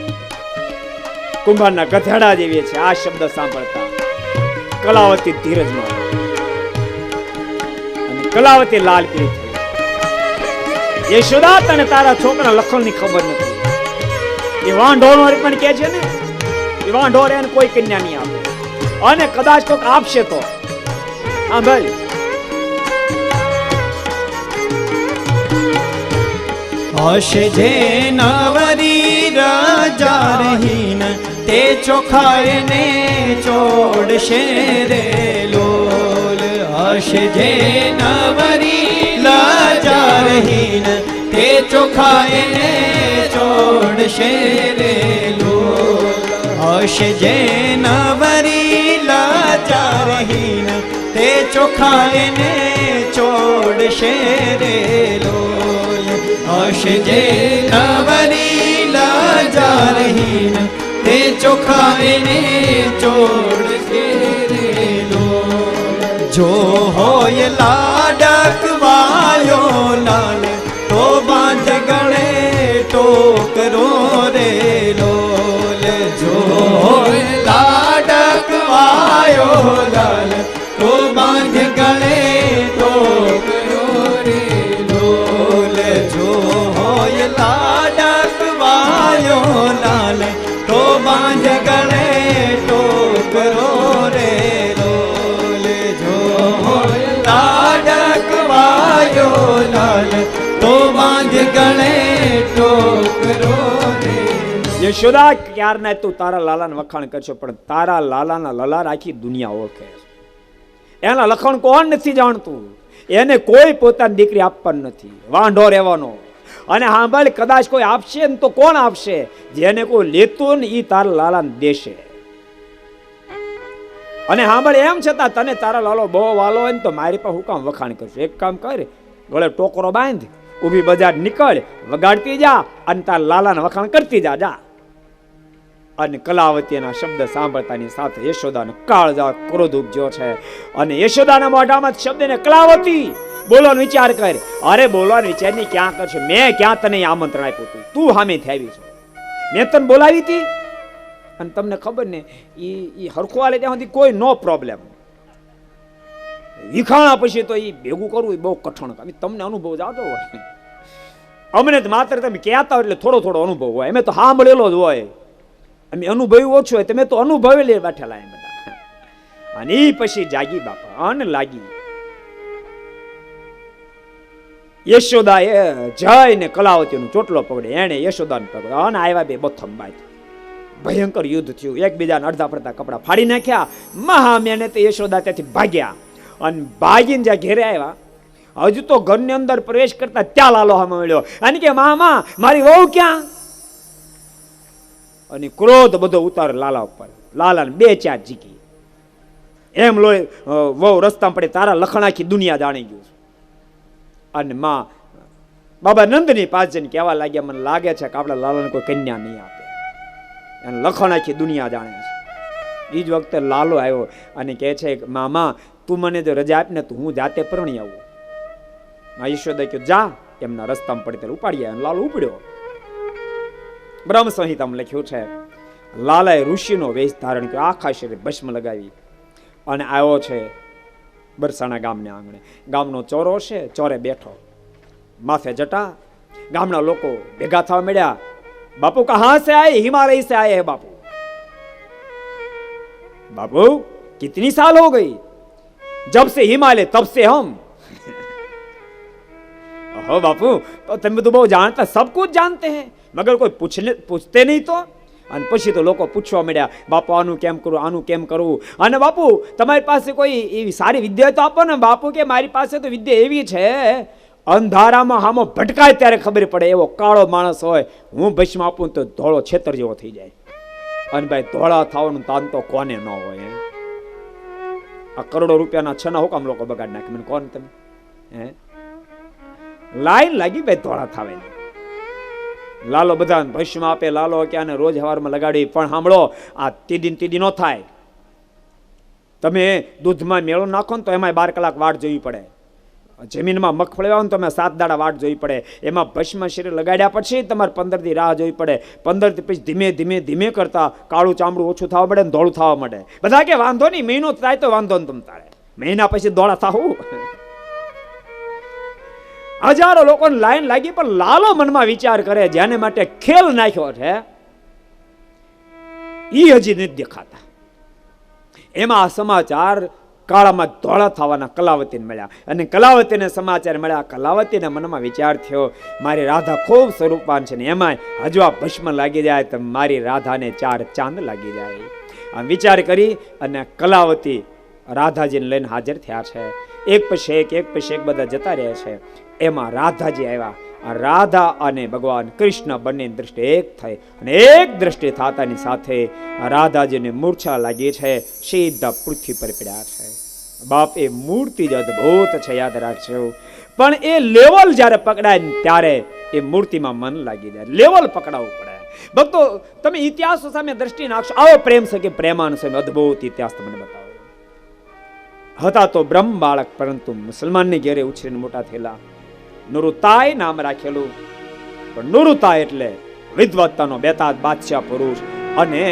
કુંભારના ગધેડા જેવી છે, આ શબ્દ સાંભળતા કલાવતી ધીરજમાં અને કલાવતી લાલ પીળી થઈ. યશોદા, તને તારા છોકરા લખણની ખબર નથી. એ વાંઢોળો પણ કે છે ને, એ વાંઢોળ એને કોઈ કન્યા નહીં આપે. અને કદાચ કોઈક આપશે તો હા ભાઈ. હશે જે નવરી રાજા રહીન તે ચોખાય ને ચોડશે રે લોલ હશે જે નવરી રાજા રહીન તે ચોખાય ને ચોડશે રે લોલ હશે જે નવરી રાજા રહીન તે ચોખાય ને ચોડશે રે લોલ હશે જે નવરી લાજા રહીન તે ચોખાઈને ચોડશે રે લોલ જો હોય લાડક વાયો લાલ તો બાંધ ગળે ટોકરો રે લોલ જો હોય લાડક વાયો લાલ તો બાંધ ગળે ટોકરો રે લોલ જો હોય લાડક છોકરો રે. યશોદા ક્યારના તું તારા લાલાને વખાણ કરશો, પણ તારા લાલાના લલાર આખી દુનિયા ઓળખે છે. એના લખણ કોણ નથી જાણતું? એને કોઈ પોતાની દીકરી આપવાની નથી, વાંઢો રહેવાનો. અને હા ભાઈ, કદાચ કોઈ આપશે ને તો કોણ આપશે? જેને કોઈ લેતું ને એ તારા લાલાને દેશે. અને હા ભાઈ, એમ છતાં તને તારા લાલો બહુ વાલો હોય ને તો મારી પાસે હું કામ વખાણ કરશું? એક કામ કર, ગળે ટોકરો બાંધ, ઊભી બજાર નીકળ, વગાડતી જા અને તારા લાલાને વખાણ કરતી જા. જા. અને કલાવતીના શબ્દ સાંભળતાની સાથે યશોદાનો કાળજા ક્રોધ ઉપજ્યો છે. અને યશોદાના મોઢામાં શબ્દને કલાવતી બોલવાનો વિચાર કર. અરે બોલવાનો વિચારની ક્યાં કરશે? મેં ક્યાં તને આમંત્રણ આપ્યું હતું? તું સામેથી આવી છે, મેં તને બોલાવી હતી. અને તમને ખબર ને, ઈ હરખું હાલે ત્યાં સુધી કોઈ નો પ્રોબ્લેમ. વિખાણા પછી તો ઈ ભેગું કરવું બહુ કઠણ. તમને અનુભવ જાતો હોય, અમને તો માત્ર તમે કહેતા હોય એટલે થોડો થોડો અનુભવ હોય. અમે તો સાંભળેલો જ હોય, અમે અનુભવ્યું ઓછું હોય. તમે તો અનુભવેલી બેઠેલા એમ બધા. અને ઈ પછી જાગી બાપા અને લાગી. યશોદાએ જઈને કલાવતીનો ચોટલો પકડે, એને યશોદાને પકડ્યો અને આવ્યા બે બથમ બાજ. ભયંકર યુદ્ધ થયું, એકબીજાને અડધા પડતા કપડા ફાડી નાખ્યા. મહામેને તો યશોદા ત્યાંથી ભાગ્યા. અને ભાગીને જ્યાં ઘેરે આવ્યા, હજુ તો ઘરની અંદર પ્રવેશ કરતા ત્યાં લાલો સામે મળ્યો અને કે મામા મારી વહુ ક્યાં? અને ક્રોધ બધો ઉતાર લાલા ઉપર. લાલાને બે ચાર જીકી. એમ લોય વહુ રસ્તામાં પડે, તારા લખણ આખી દુનિયા જાણી ગયું. અને માં બાબા નંદની પાસે જઈને કહેવા લાગ્યા, મને લાગે છે કે આપણા લાલાને કોઈ કન્યા નહીં આપે, અને લખણ આખી દુનિયા જાણે છે. એ જ વખતે લાલો આવ્યો અને કહે છે, મામા તું મને જો રજા આપને તો હું જાતે પરણી આવું. યશોદા કહ્યું જા. એમના રસ્તામાં પડે ત્યારે ઉપાડી આવ્યો. લાલો ઉપડ્યો. બ્રહ્મ સંહિતામાં લખ્યું છે, લાલાએ ઋષિનો વેશ ધારણ કર્યો, આખા શરીરે ભસ્મ લગાવી અને આવ્યો છે બરસાણા ગામને આંગણે. ગામનો ચોરો છે, ચોરે બેઠો, માથે જટા. ગામના લોકો ભેગા થવા મળ્યા. બાપુ કહા સે આયે? हिमालय से आए हैं बापू. बापू कितनी साल हो गई? जब से हिमालय तब से हम. हो बापू, तो तुम तो बहुत जानता, सब कुछ जानते हैं, मगर कोई पूछते नहीं तो. અને પછી તો લોકો પૂછવા મળ્યા, બાપુ આનું કેમ કરું, આનું કેમ કરવું? અને બાપુ તમારી પાસે કોઈ એવી સારી વિદ્યા તો આપો ને. બાપુ કે મારી પાસે તો વિદ્યા એવી છે, અંધારામાં હામો ભટકાય ત્યારે ખબર પડે એવો કાળો માણસ હોય. હું ભસ્મ આપું તો ધોળો છેતર જેવો થઈ જાય. અને ભાઈ ધોળા થવાનું તાન તો કોને ન હોય? આ કરોડો રૂપિયાના છના હુકામ લોકો બગાડ નાખે. મને કોણ તમે? હે લાઈન લાગી ભાઈ ધોળા થાવે. લાલો બધા ભસ્મ આપે. લાલો ક્યાં રોજ હવારમાં લગાડી. પણ સાંભળો, આ તીડી નો થાય. તમે દૂધમાં મેળો નાખો ને તો એમાં 12 કલાક વાટ જોવી પડે. જમીનમાં મગફળી વાવો ને તો 7 દાડા વાટ જોવી પડે. એમાં ભસ્મ શરીર લગાડ્યા પછી તમારે 15 દી રાહ જોવી પડે. 15 દી પછી ધીમે ધીમે ધીમે કરતા કાળું ચામડું ઓછું થવા મળે ને ધોળું થવા મળે. બધા કે વાંધો નહીં, મહિનો થાય તો વાંધો ને. તમ તારે મહિના પછી ધોળા થાવું. હજારો લોકોને લાઈન લાગી. પણ લાલો મનમાં વિચાર કરે, જેને માટે ખેલ નાખ્યો છે ઈ હજી નથી દેખાતા. એમાં સમાચાર કાળામાં ધોળા થવાના કલાવતીને મળ્યા. અને કલાવતીને સમાચાર મળ્યા. કલાવતીના મનમાં વિચાર થયો, મારી રાધા ખૂબ સ્વરૂપવાન છે ને એમાં હજુ આ ભસ્મ લાગી જાય તો મારી રાધાને 4 ચાંદ લાગી જાય. આમ વિચાર કરી અને કલાવતી રાધાજીને લઈને હાજર થયા છે. એક પછી એક બધા જતા રહ્યા છે. એમાં રાધાજી આવ્યા. રાધા અને ભગવાન કૃષ્ણ બંને દ્રષ્ટિ એક થઈ અને એક દ્રષ્ટિ થતાની સાથે રાધાજીને મૂર્છા લાગી છે, સીધા પૃથ્વી પર પડ્યા છે. બાપ, એ મૂર્તિ જ અદભુત છે, યાદ રાખજો. પણ એ લેવલ જ્યારે પકડાય ત્યારે એ મૂર્તિમાં મન લાગી જાય. લેવલ પકડાવવું પડે. ભક્તો, તમે ઇતિહાસો સામે દ્રષ્ટિ નાખશો. આવો પ્રેમ છે કે પ્રેમાન સામે અદભુત ઇતિહાસ તમને બતાવો. હતા તો બ્રહ્મ બાળક, પરંતુ મુસલમાનની ઘેરે ઉછરીને મોટા થયેલા. નુરુતાય નામ રાખેલું. પણ નુરુતાય એટલે વિદ્વત્તાનો બેતાજ બાદશાહ પુરુષ અને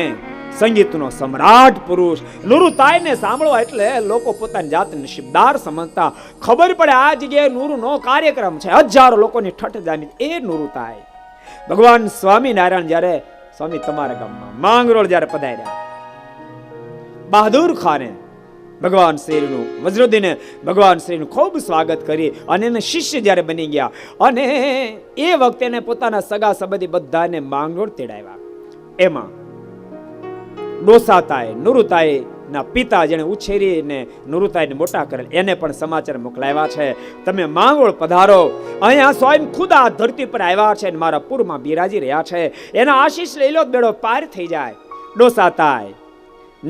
સંગીતનો સમ્રાટ પુરુષ. નુરુતાયને સાંભળવા એટલે લોકો પોતાની જાતને નસીબદાર સમજતા. ખબર પડે આ જગ્યાએ નુરુનો કાર્યક્રમ છે, હજારો લોકોની ઠઠ જામી. એ નુરુતાય ભગવાન સ્વામિનારાયણ જ્યારે સ્વામી તમારા ગામમાં માંગરોળ જ્યારે પધાર્યા, બહાદુર ખાને ભગવાન શ્રીનું વજ્રોદીને ભગવાન શ્રીનું ખૂબ સ્વાગત કરી અને એને શિષ્ય જ્યારે બની ગયા અને એ વખતે એને પોતાના સગા સંબંધી બધાને માંગરોળ તેડાવ્યા. એમાં ડોસાતાએ નુરુતાએ ના પિતા જેને ઉછેરીને નુરુતાઈને મોટા કરેલ એને પણ સમાચાર મોકલાવ્યા છે, તમે માંગોળ પધારો, અહીંયા સ્વયં ખુદ આ ધરતી પર આવ્યા છે અને મારા પૂરમાં બિરાજી રહ્યા છે, એના આશીષ લઈ લો, બેડો પાર થઈ જાય. ડોસાતાય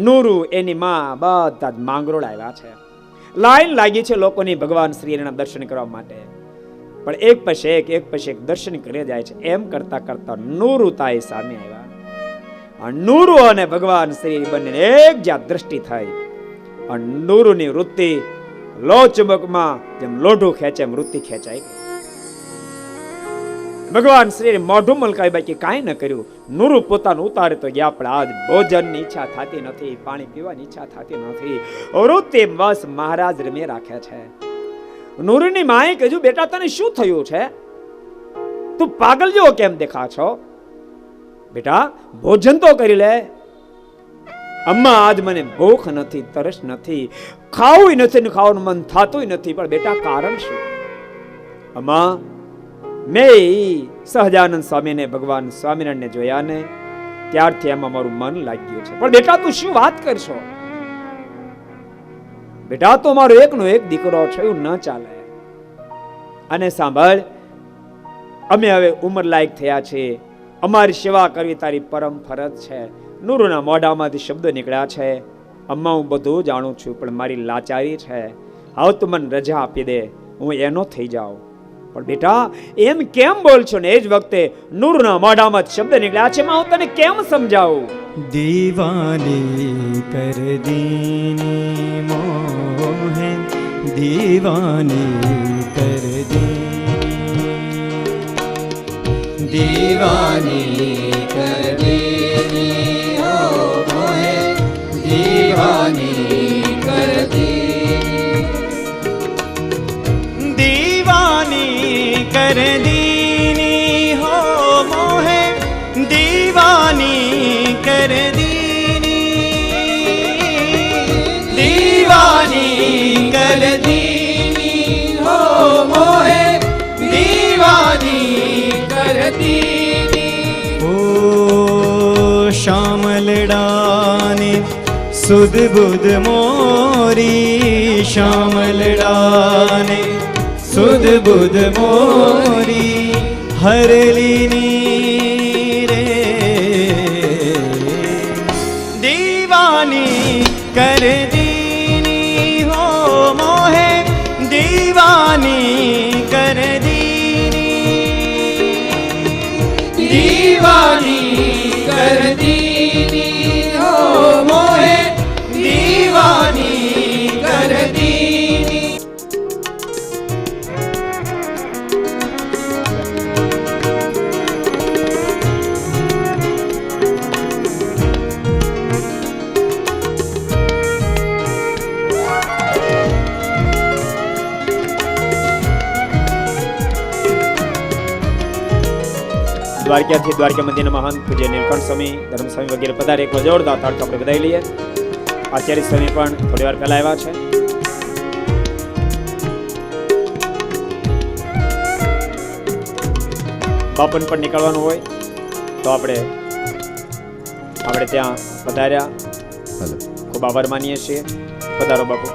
નુરુ એની માં બધા જ માંગરોળ આવ્યા છે. લાઈન લાગી છે લોકોની ભગવાન શ્રીના દર્શન કરવા માટે, પણ એક પછી એક દર્શન કરી જાય છે. એમ કરતા કરતા નુરુતાએ સામે આવ્યા. નૂરુ અને ભગવાન શ્રી બંને એક જ્યાં દ્રષ્ટિ થઈ અને નૂરુની વૃત્તિ લોચબકમાં જેમ લોઢું ખેંચે એમ વૃત્તિ ખેંચાઈ ગઈ. ભગવાન શ્રી મોઢું મલકાવી બાકી કાંઈ ન કર્યું. નૂરુ પોતાનું ઉતારે તો ગયા, પણ આજ ભોજનની ઈચ્છા થતી નથી, પાણી પીવાની ઈચ્છા થતી નથી. વૃત્તિ બસ મહારાજ રમે રાખે છે. નૂરુની માએ કીધું, બેટા તને શું થયું છે? તું પાગલ જેવો કેમ દેખા છો? બેટા ભોજન તો કરી લે. અમ્મા આજ મને ભૂખ નથી, તરસ નથી, ખાવું નથી ને ખાવાનું મન થતું નથી, પણ બેટા કારણ શું? અમ્મા મેં સહજાનંદ સ્વામીને ભગવાન સ્વામિનારાયણને જોયા ને ત્યારથી એમાં મારું મન લાગ્યું છે. પણ બેટા તું શું વાત કરશો? બેટા તો મારો એકનો એક દીકરો છે, એવું ન ચાલે. અને સાંભળ, અમે હવે ઉંમર લાયક થયા છીએ, અમારી સેવા કરવી તારી પરમ ફરજ છે. નૂરુના મોઢામાંથી શબ્દો નીકળ્યા છે, અમ્મા હું બધું જાણું છું, પણ મારી લાચારી છે, હવે તું મને રજા આપી દે, હું એનો થઈ જાઉં. પણ બેટા એમ કેમ બોલ છો? ને એ જ વખતે નૂરુના મોઢામાંથી શબ્દ નીકળ્યા છે, હું તને કેમ સમજાવું? દીવાની કર દીની મોહે દીવાની કર દીવાની કર દીની ઓ મોહે દીવાની કર દીવાની કર દીની હો મોહે દીવાની કર દીવાની કર દીની હો મોહે દીવાની કર દીની. ઓ શ્યામલડાને સુધ બુધ મોરી, શ્યામલડાને સુધ બુધ મોરી હરલીની રે દીવાની કર દીની હો મોહે દીવાની કર દીવાની કર દીની હો મોહે દીવાની કર દીની. દ્વારકાથી દ્વારકા મંદિરના મહાન પૂજ્ય નીલકંઠ સ્વામી, ધર્મ સ્વામી વગેરે પધારે. એક જોરદાર તાળીઓ આપણે બધાઈ લઈએ. આચાર્ય સ્વામી પણ થોડી વાર પહેલા આવ્યા છે. બાપન પણ નીકળવાનું હોય તો આપણે ત્યાં પધાર્યા. ખૂબ આભાર માનીએ છીએ. પધારો બાપુ.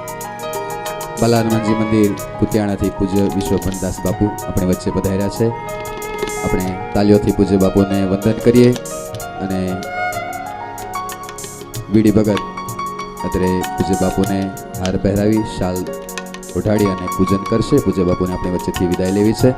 બાલા હનુમાનજી મંદિર કુતિયાણાથી પૂજ્ય વિશ્વપનદાસ બાપુ આપણે વચ્ચે પધાર્યા છે. આપણે તાલીઓથી પૂજ્ય બાપુને વંદન કરીએ અને વીડી ભગત અત્રે પૂજ્ય બાપુને હાર પહેરાવી શાલ ઓઢાડી અને પૂજન કરશે. પૂજ્ય બાપુને આપણે વચ્ચેથી વિદાય લેવી છે.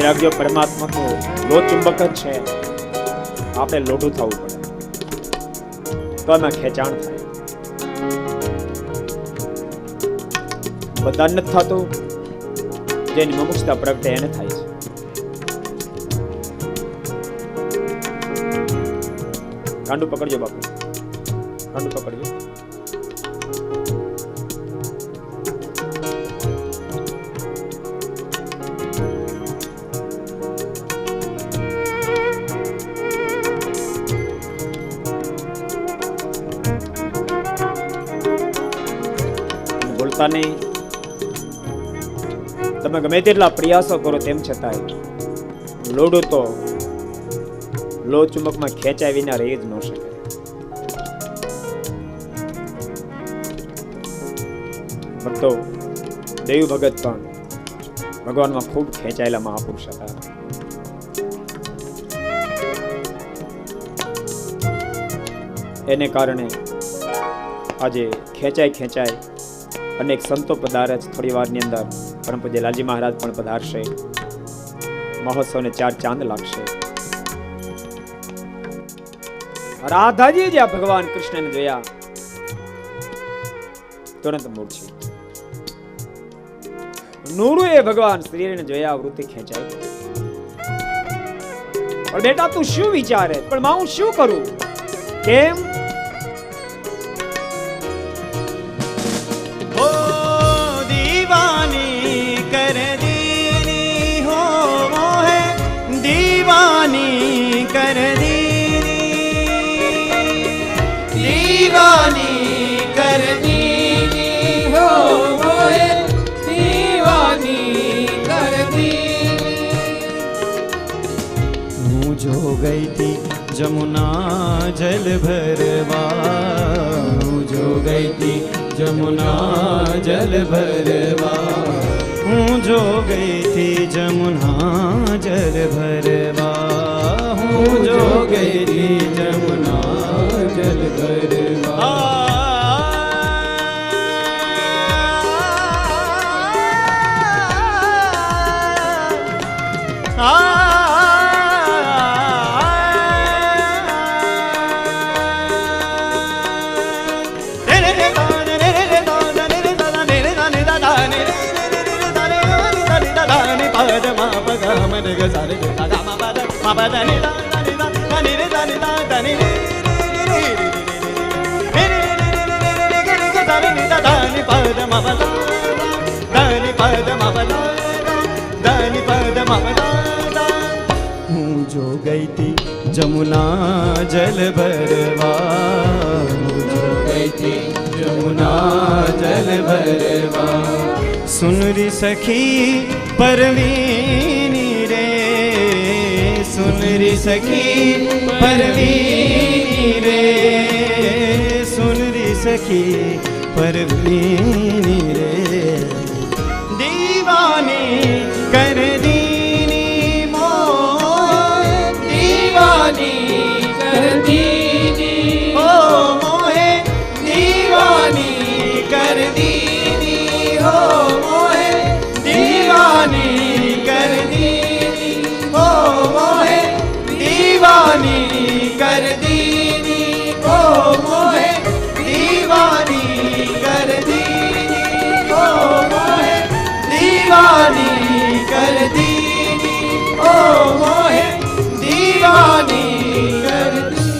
રાખજો, પરમાત્મા તો લો ચુંબક જ છે. આપણે લોઢું થવું પડે તો એમાં ખેંચાણ થાય. બધા નથી થતું, જેની મુમુક્ષતા પ્રગટે એને થાય છે. કાંડું પકડજો બાપુ, કાંડું પકડજો. બોલતા નહીં. તમે ગમે તેટલા પ્રયાસો કરો તેમ છતાંય લોડું તો લો ચુંબકમાં ખેંચાય વિના રહી જ ન શકે. ભક્તો, દેવ ભગત પણ ભગવાનમાં ખૂબ ખેંચાયેલા મહાપુરુષ હતા. એને કારણે આજે ખેંચાય અનેક સંતો પધારે છે. થોડી વારની અંદર પરમ પૂજ્ય લાલજી મહારાજ પણ પધારશે. મહોત્સવને 4 ચાંદ લાગશે. રાધાજી જ્યાં ભગવાન કૃષ્ણને જોયા તુરંત મૂર્છિત. નૂરુ એ ભગવાન શ્રીને જોયા વૃત્તિ ખેંચાય. પણ બેટા તું શું વિચારે? પણ માં હું શું કરું? કેમ? ओ दीवानी कर दीनी हो मोहे दीवानी कर दीवानी कर दीनी हो मोहे दीवानी कर दीनी. હું જો ગઈ थी जमुना जल भरवा, હું જો ગઈ थी जमुना जल भरवा, હું જો ગઈ थी जमुना जल भरवा, હું જો ગઈ थी जमुना जल भरवा. હું જો ગઈ थी जमुना जल भरवा, હું જો ગઈ थी जमुना जल भरवा, सुनरी सखी परवीनी रे, सुनरी सखी परवीनी रे, सुनरी सखी परवीनी रे. दीवानी कर दीनी मो, दीवानी कर दीनी ओ मोहे दीवानी कर दीनी हो मोहे दीवानी कर दीनी ओ मोहे दीवानी कर दीनी ओ मोहे दीवानी कर दीनी ओ मोहे दीवानी कर दीनी ओ मोहे दीवानी कर दीनी.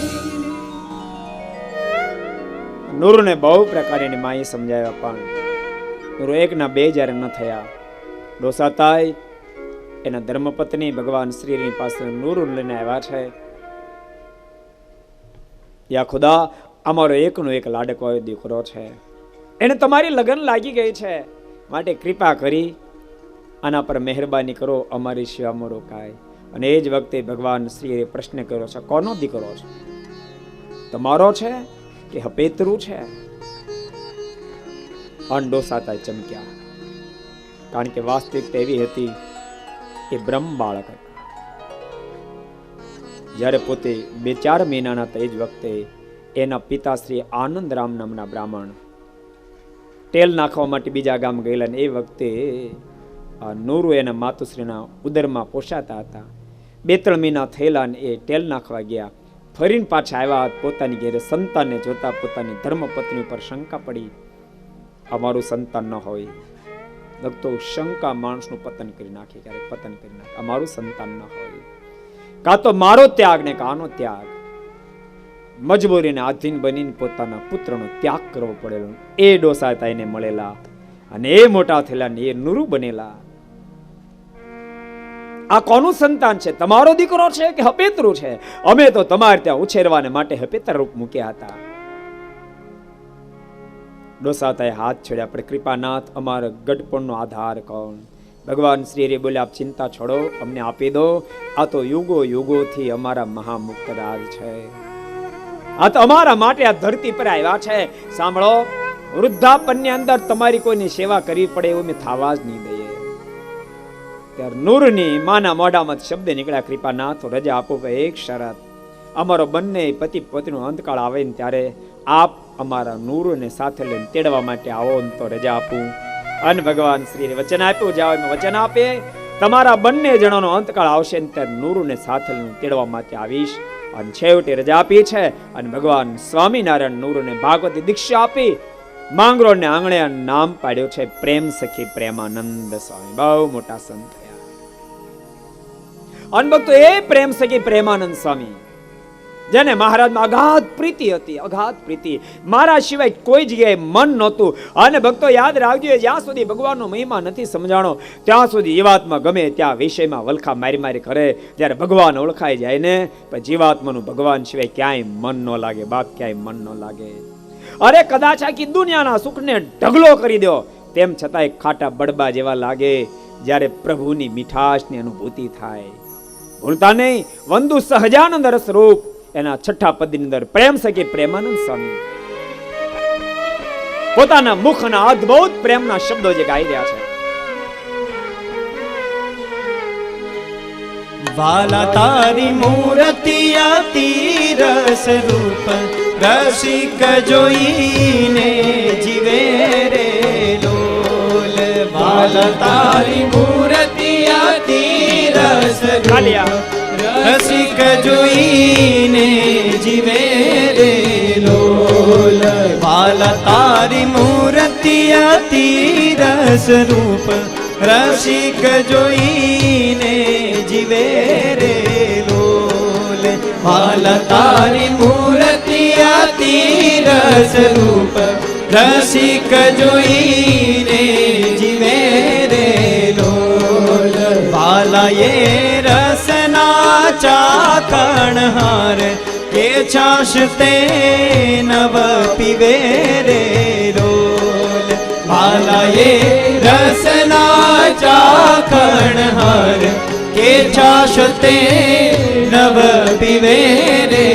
નૂરને બહુ પ્રકારે એની માએ સમજાવ્યા પણ નૂર એક ના બે જ્યારે ન થયા. ડોસાતાય એના ધર્મપત્ની ભગવાન શ્રીની પાસે નૂર લઈને આવ્યા છે. યા ખુદા, અમારો એકનો એક લાડકો દીકરો છે, એને તમારી લગન લાગી ગઈ છે, માટે કૃપા કરી આના પર મહેરબાની કરો, અમારી સેવામાં રોકાય. અને એ જ વખતે ભગવાન શ્રીએ પ્રશ્ન કર્યો છે, કોનો દીકરો છે? તમારો છે કે હપેતરું છે? ડોસાતા ચમક્યા, કારણ કે વાસ્તવિકતા એવી હતી કે બ્રહ્મ બાળક હતા. જ્યારે પોતે 2-4 મહિનાના તે જ વખતે એના પિતાશ્રી આનંદરામ નામના બ્રાહ્મણ તેલ નાખવા માટે બીજા ગામ ગયેલા, ને એ વખતે આ નૂરુ એના માતુશ્રીના ઉદરમાં પોષાતા હતા. 2-3 મહિના થયેલા ને એ તેલ નાખવા ગયા. ફરીને પાછા આવ્યા. પોતાની ઘેરે સંતાનને જોતા પોતાની ધર્મપત્ની ઉપર શંકા પડી. અમારું સંતાન ન હોય. ભક્તો, શંકા માણસનું પતન કરી નાખે, ક્યારેક પતન કરી નાખે. અમારું સંતાન ન હોય, કાં તો મારો ત્યાગ ને કાનો ત્યાગ. મજબૂરીને આધીન બનીને પોતાના પુત્રનો ત્યાગ કરવો પડેલો. એ ડોસા તાઈને મળેલા અને એ મોટા થયેલા ને એ નૂરુ બનેલા. આ કોનું સંતાન છે? તમારો દીકરો છે કે હપેતરું છે? અમે તો તમારે ત્યાં ઉછેરવાને માટે હપેતર રૂપ મૂક્યા હતા. ડોસાતાએ હાથ છોડ્યા. આપણે કૃપાનાથ, અમારા ગઢપણનો આધાર કોણ? ભગવાન શ્રી હરિ બોલે, આપ ચિંતા છોડો, અમને આપી દો. આ તો યુગો યુગોથી અમારા મહામુક્ત રાજ છે. આ તો અમારા માટે આ ધરતી પર આવ્યા છે. સાંભળો, વૃદ્ધાપનની અંદર તમારી કોઈની સેવા કરવી પડે એવું મેં થવા જ નહીં દઈએ. ત્યારે નૂરની માના મોઢામાં શબ્દ નીકળ્યા, કૃપાનાથ રજા આપો. એક શરત, અમારો બંને પતિ પત્નીનો અંતકાળ આવે ને ત્યારે આપ અમારા નૂરને સાથે લઈને તેડવા માટે આવો ને તો રજા આપું. અને ભગવાન શ્રી વચન આપ્યું, જાઓ. એમ વચન આપે, તમારા બંને જણાનો અંતકાળ આવશે ને ત્યારે નૂરને સાથે લઈને તેડવા માટે આવીશ. અને છેવટે રજા આપી છે. અને ભગવાન સ્વામિનારાયણ નૂરને ભાગવતી દીક્ષા આપી માંગરો ને આંગણે નામ પાડ્યો છે પ્રેમ સખી પ્રેમાનંદ સ્વામી. બહુ મોટા સંત થયા. અને ભક્તો, એ પ્રેમ સખી પ્રેમાનંદ સ્વામી જેને મહારાજમાં અગાધ પ્રીતિ હતી, અગાધ પ્રીતિ. મારા સિવાય કોઈ જગ્યાએ મન નહોતું. અને ભક્તો યાદ રાખજો, જ્યાં સુધી ભગવાનનો મહિમા નથી સમજાણો ત્યાં સુધી જીવાત્મા ગમે ત્યાં વિષયમાં વલખા મારી મારી કરે. જ્યારે ભગવાન ઓળખાઈ જાય ને પછી જીવાત્માનું ભગવાન સિવાય ક્યાંય મન ન લાગે. બાપ, ક્યાંય મન ન લાગે. અરે કદાચ આખી દુનિયાના સુખને ઢગલો કરી દો તેમ છતાંય ખાટા બડબા જેવા લાગે જ્યારે પ્રભુની મીઠાશની અનુભૂતિ થાય. ભૂલતા નહીં, વંદુ સહજાનંદ રસ રૂપ એના 6ઠા પદની અંદર પ્રેમ સખી પ્રેમાનંદ સ્વામી પોતાના મુખના અદ્ભુત પ્રેમના શબ્દો જે ગાઈ રહ્યા છે. વાલા તારી મૂર્તિ અતિ રસ રૂપ, રસિક જોઈને જીવે રે લોલ. વાલા તારી મૂર્તિ અતિ રસ રૂપ, રસિક જોઈને જીવે રે લોલ. વાલા તારી મૂર્તિ અતિ રસ રૂપ, રસિક જોઈને જીવે રે લોલ. વાલા તારી મૂર્તિ અતિ રસ રૂપ, રસિક જોઈને જીવે રે લોલ. વાલા એ રસના ચાકણ હાર કે છાશ તે નવ પીવે રે લોલ. વાલા એ રસના ચાકણ હાર કે છાશ તે નવ પીવે રે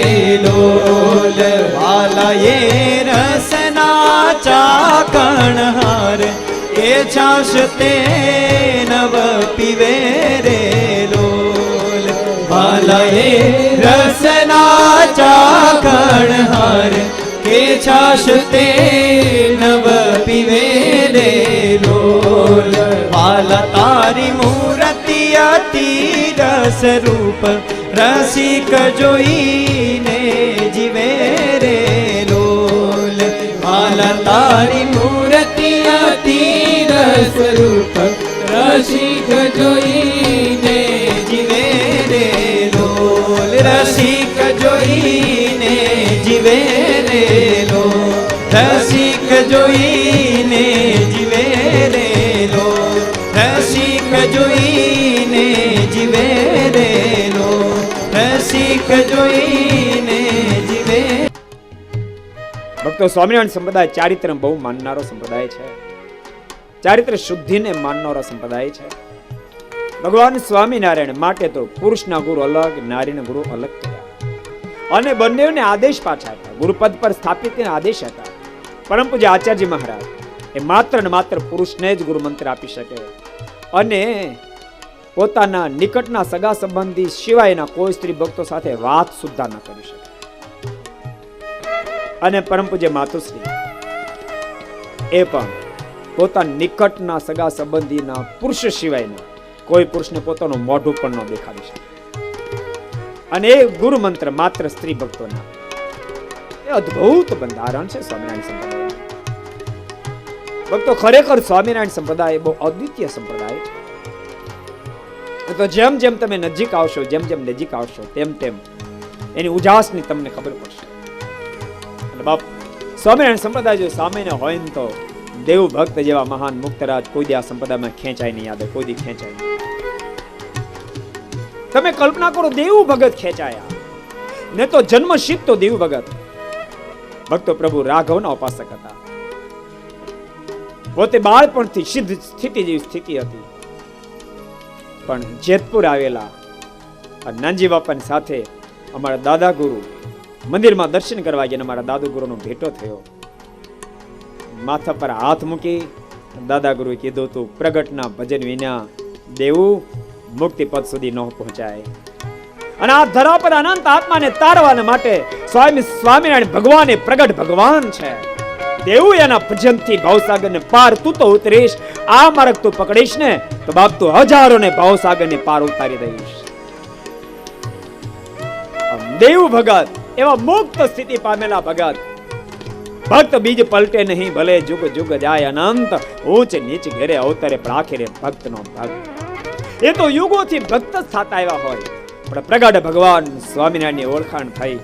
લોલ. વાલા એ રસના ચાકણ હાર કે છાશ તે નવ પીવે રે લોલ. વાલા એ રસના ચાકણ હાર કે છાશ તે નવ પીવે રે લોલ. વાલા તારી મૂર્તિ અતિ રસ રૂપ, રસિક જોઈને જીવે રે લોલ. વાલા તારી મૂર્તિ અતિ રસ રૂપ, રસિક જોઈને જીવે રે લોલ. રસિક જોઈને જીવે રે લોલ. રસિક જોઈને જીવે રે લોલ. રસિક જોઈને જીવે રે લોલ. રસિક જોઈને જીવે. ભક્તો, સ્વામિનારાયણ સંપ્રદાય ચારિત્ર બહુ માનનારો સંપ્રદાય છે. ચારિત્ર શુદ્ધિને માનનારો સંપ્રદાય છે. ભગવાન સ્વામિનારાયણ માટે તો પુરુષના ગુરુ અલગ, નારીના ગુરુ અલગ થયા અને બંનેને આદેશ પાછા હતા. ગુરુપદ પર સ્થાપિત આદેશ હતા. પરમ પૂજ્ય આચાર્યજી મહારાજ એ માત્ર ને માત્ર પુરુષને જ ગુરુ મંત્ર આપી શકે અને પોતાના નિકટના સગા સંબંધી સિવાયના કોઈ સ્ત્રી ભક્તો સાથે વાત સુદ્ધા ન કરી શકે. અને પરમ પૂજ્ય માતુશ્રી એ પણ પોતાના નિકટના સગા સંબંધીના પુરુષ સિવાયના કોઈ પુરુષને પોતાનું મોઢું પણ ન દેખાડી શકે. અને એ ગુરુ મંત્ર માત્ર સ્ત્રી ભક્તોના. એ અદ્ભુત બંધારણ છે સ્વામિનારાયણ સંપ્રદાય. ભક્તો, ખરેખર સ્વામિનારાયણ સંપ્રદાય બહુ અદ્વિતીય સંપ્રદાય છે. તો જેમ જેમ તમે નજીક આવશો, જેમ જેમ નજીક આવશો, તેમ તેમ એની ઉજાસની તમને ખબર પડશે. અને બાપ, સ્વામિનારાયણ સંપ્રદાય જો સામાન્ય હોય ને તો દેવ ભક્ત જેવા મહાન મુક્તરાજ કોઈ દી આ સંપ્રદાયમાં ખેંચાય નહીં, યાદ કોઈ દી ખેંચાય નહીં. તમે કલ્પના કરો, દેવ ભગત ખેંચાયા ને તો જન્મસિદ્ધ તો દેવ ભગત. ભક્તો પ્રભુ રાઘવના ઉપાસક હતા. પોતે બાળપણથી સિદ્ધ સ્થિતિ જેવી સ્થિતિ હતી. પણ જેતપુર આવેલા નાનજી બાપાની સાથે અમારા દાદા ગુરુ મંદિરમાં દર્શન કરવા ગયા. અમારા દાદા ગુરુનો ભેટો થયો. માથા પર હાથ મૂકી દાદા ગુરુએ કીધું તું પ્રગટના ભજન વિના દેવું મુક્તિ પદ સુધી ન પહોંચાય. અને આ ધરા પર અનંત આત્માને તારવાને માટે સ્વામિનારાયણ ભગવાન એ પ્રગટ ભગવાન છે. દેવું એના ભજનથી ભાવસાગરને પાર તું તો ઉતરીશ. આ માર્ગ તું પકડીશ ને તો બાપ તું હજારોને ભાવસાગરને પાર ઉતારી દઈશ. દેવ ભગત એવા મુક્ત સ્થિતિ પામેલા ભગત. ભક્ત બીજ પલટે નહીં, ભલે જુગ જુગ જાય અનંત, ઊંચ નીચ ઘેરે અવતરે પણ આખરે ભક્તનો ભક્ત. એ તો યુગોથી ભક્ત જ થતા આવ્યા હોય, પણ પ્રગટ ભગવાન સ્વામિનારાયણની ઓળખાણ થઈ.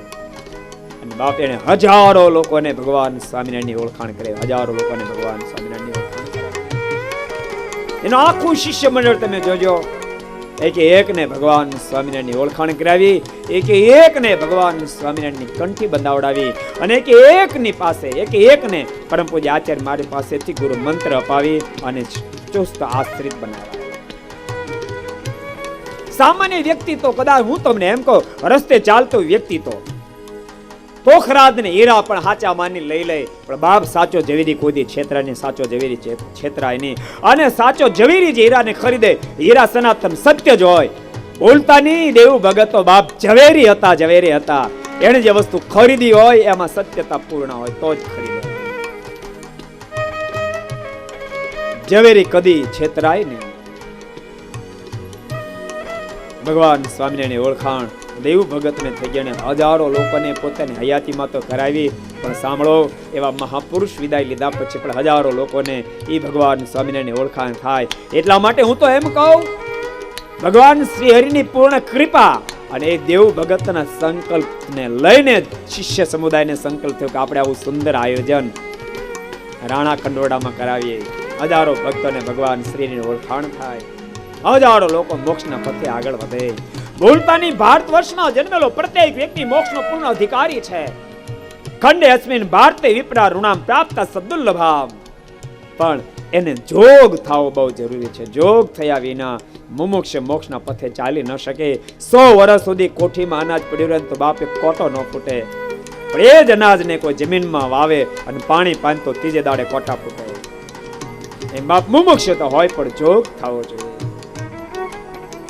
અને બાપ એને હજારો લોકોને ભગવાન સ્વામિનારાયણની ઓળખાણ કરે. હજારો લોકોને ભગવાન સ્વામિનારાયણની ઓળખાણ કરે. એનું આખું શિષ્ય મંડળ તમે જોજો. એકને ભગવાન સ્વામિનારાયણની ઓળખાણ કરાવી, એકને ભગવાન સ્વામિનારાયણની કંઠી બંધાવડાવી, અને એકની પાસે એકને પરમ પૂજ્ય આચાર્ય મારી પાસેથી ગુરુ મંત્ર અપાવી અને ચુસ્ત આશ્રિત બનાવ્યા. સામાન્ય વ્યક્તિ તો કદાચ હું તમને એમ કહું, રસ્તે ચાલતો વ્યક્તિ તો પોખરાજ ને હીરા પણ હાચા માની લઈ લે, પણ બાપ સાચો ઝવેરી કોઈ દી છેતરાય, સાચો ઝવેરી છેતરાય નહીં. અને સાચો ઝવેરી જે હીરાને ખરીદે, હીરા સનાતન સત્ય જ હોય, બોલતા નહીં. દેવ ભગતો બાપ ઝવેરી હતા. એને જે વસ્તુ ખરીદી હોય એમાં સત્યતા પૂર્ણ હોય તો જ ખરીદે. ઝવેરી કદી છેતરાય નહીં. ભગવાન સ્વામિનારાયણની ઓળખાણ દેવ ભગતને થઈ ગયા. હજારો લોકોને પોતાની હયાતીમાં તો કરાવી, પણ સાંભળો, એવા મહાપુરુષ વિદાય લીધા પછી પણ હજારો લોકોને એ ભગવાન સ્વામિનારાયણની ઓળખાણ થાય. એટલા માટે હું તો એમ કહું, ભગવાન શ્રી હરિની પૂર્ણ કૃપા અને એ દેવ ભગતના સંકલ્પને લઈને શિષ્ય સમુદાયને સંકલ્પ થયો કે આપણે આવું સુંદર આયોજન રાણા કંડોડામાં કરાવીએ. હજારો ભક્તોને ભગવાન શ્રીની ઓળખાણ થાય, હજારો લોકો મોક્ષના પથે આગળ વધે. બોલતાની ભારત વર્ષમાં જન્મેલો પ્રત્યેક વ્યક્તિ મોક્ષનો પૂર્ણ અધિકારી છે. ખંડે અસ્મિન ભારતે વિપ્રા ઋણામ પ્રાપ્ત સદુલ્લભામ. પણ એને જોગ થવો બહુ જરૂરી છે. જોગ થયા વિના મુમુક્ષ મોક્ષના પથે ચાલી ન શકે. 100 વર્ષ સુધી કોઠીમાં અનાજ પડ્યું રહે તો બાપે કોટો ન ફૂટે, પણ એ જ અનાજને કોઈ જમીનમાં વાવે અને પાણી પાન તો ત્રીજે દાડે કોટા ફૂટે. એમ બાપ મુમુક્ષ તો હોય પણ જોગ થવો જોઈએ.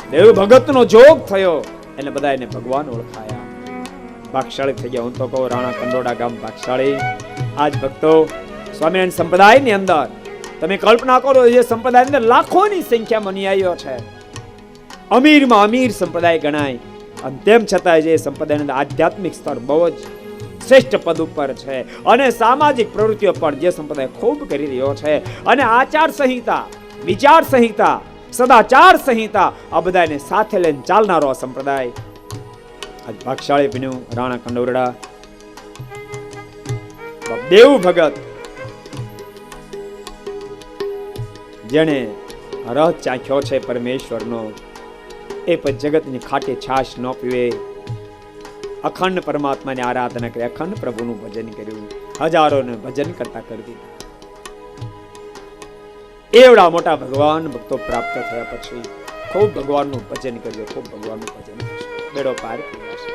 દેવ ભગતનો જોગ થયો એટલે બધા એને ભગવાન ઓળખાયા. ભાગશાળી થઈ ગયા. હું તો કહું, રાણા કંડોડા ગામ ભાગશાળી. આજ ભક્તો સ્વામિનારાયણ સંપ્રદાયની અંદર તમે કલ્પના કરો, જે સંપ્રદાયની અંદર લાખોની સંખ્યામાં અનુયાયીઓ છે, અમીરમાં અમીર સંપ્રદાય ગણાય, અને તેમ છતાં જે સંપ્રદાયની અંદર આધ્યાત્મિક સ્તર બહુ જ શ્રેષ્ઠ પદ ઉપર છે, અને સામાજિક પ્રવૃત્તિઓ પણ જે સંપ્રદાય ખૂબ કરી રહ્યો છે, અને આચાર સંહિતા, વિચાર સંહિતા, સદાચાર સંહિતા આ બધાને સાથે લઈને ચાલનારો સંપ્રદાય આજ ભાગશાળી બન્યું. રાણા કંડોરડા દેવ ભગત જેને રસ ચાખ્યો છે પરમેશ્વરનો, એ પણ જગતની ખાટી છાશ ન પીવે, અખંડ પરમાત્માની આરાધના કરી, અખંડ પ્રભુનું ભજન કર્યું, હજારોને ભજન કરતા કરી દીધા. એવડા મોટા ભગવાન ભક્તો પ્રાપ્ત થયા પછી ખૂબ ભગવાનનું ભજન કર્યું, ખૂબ ભગવાનનું ભજન બેડો પાર કર્યો છે.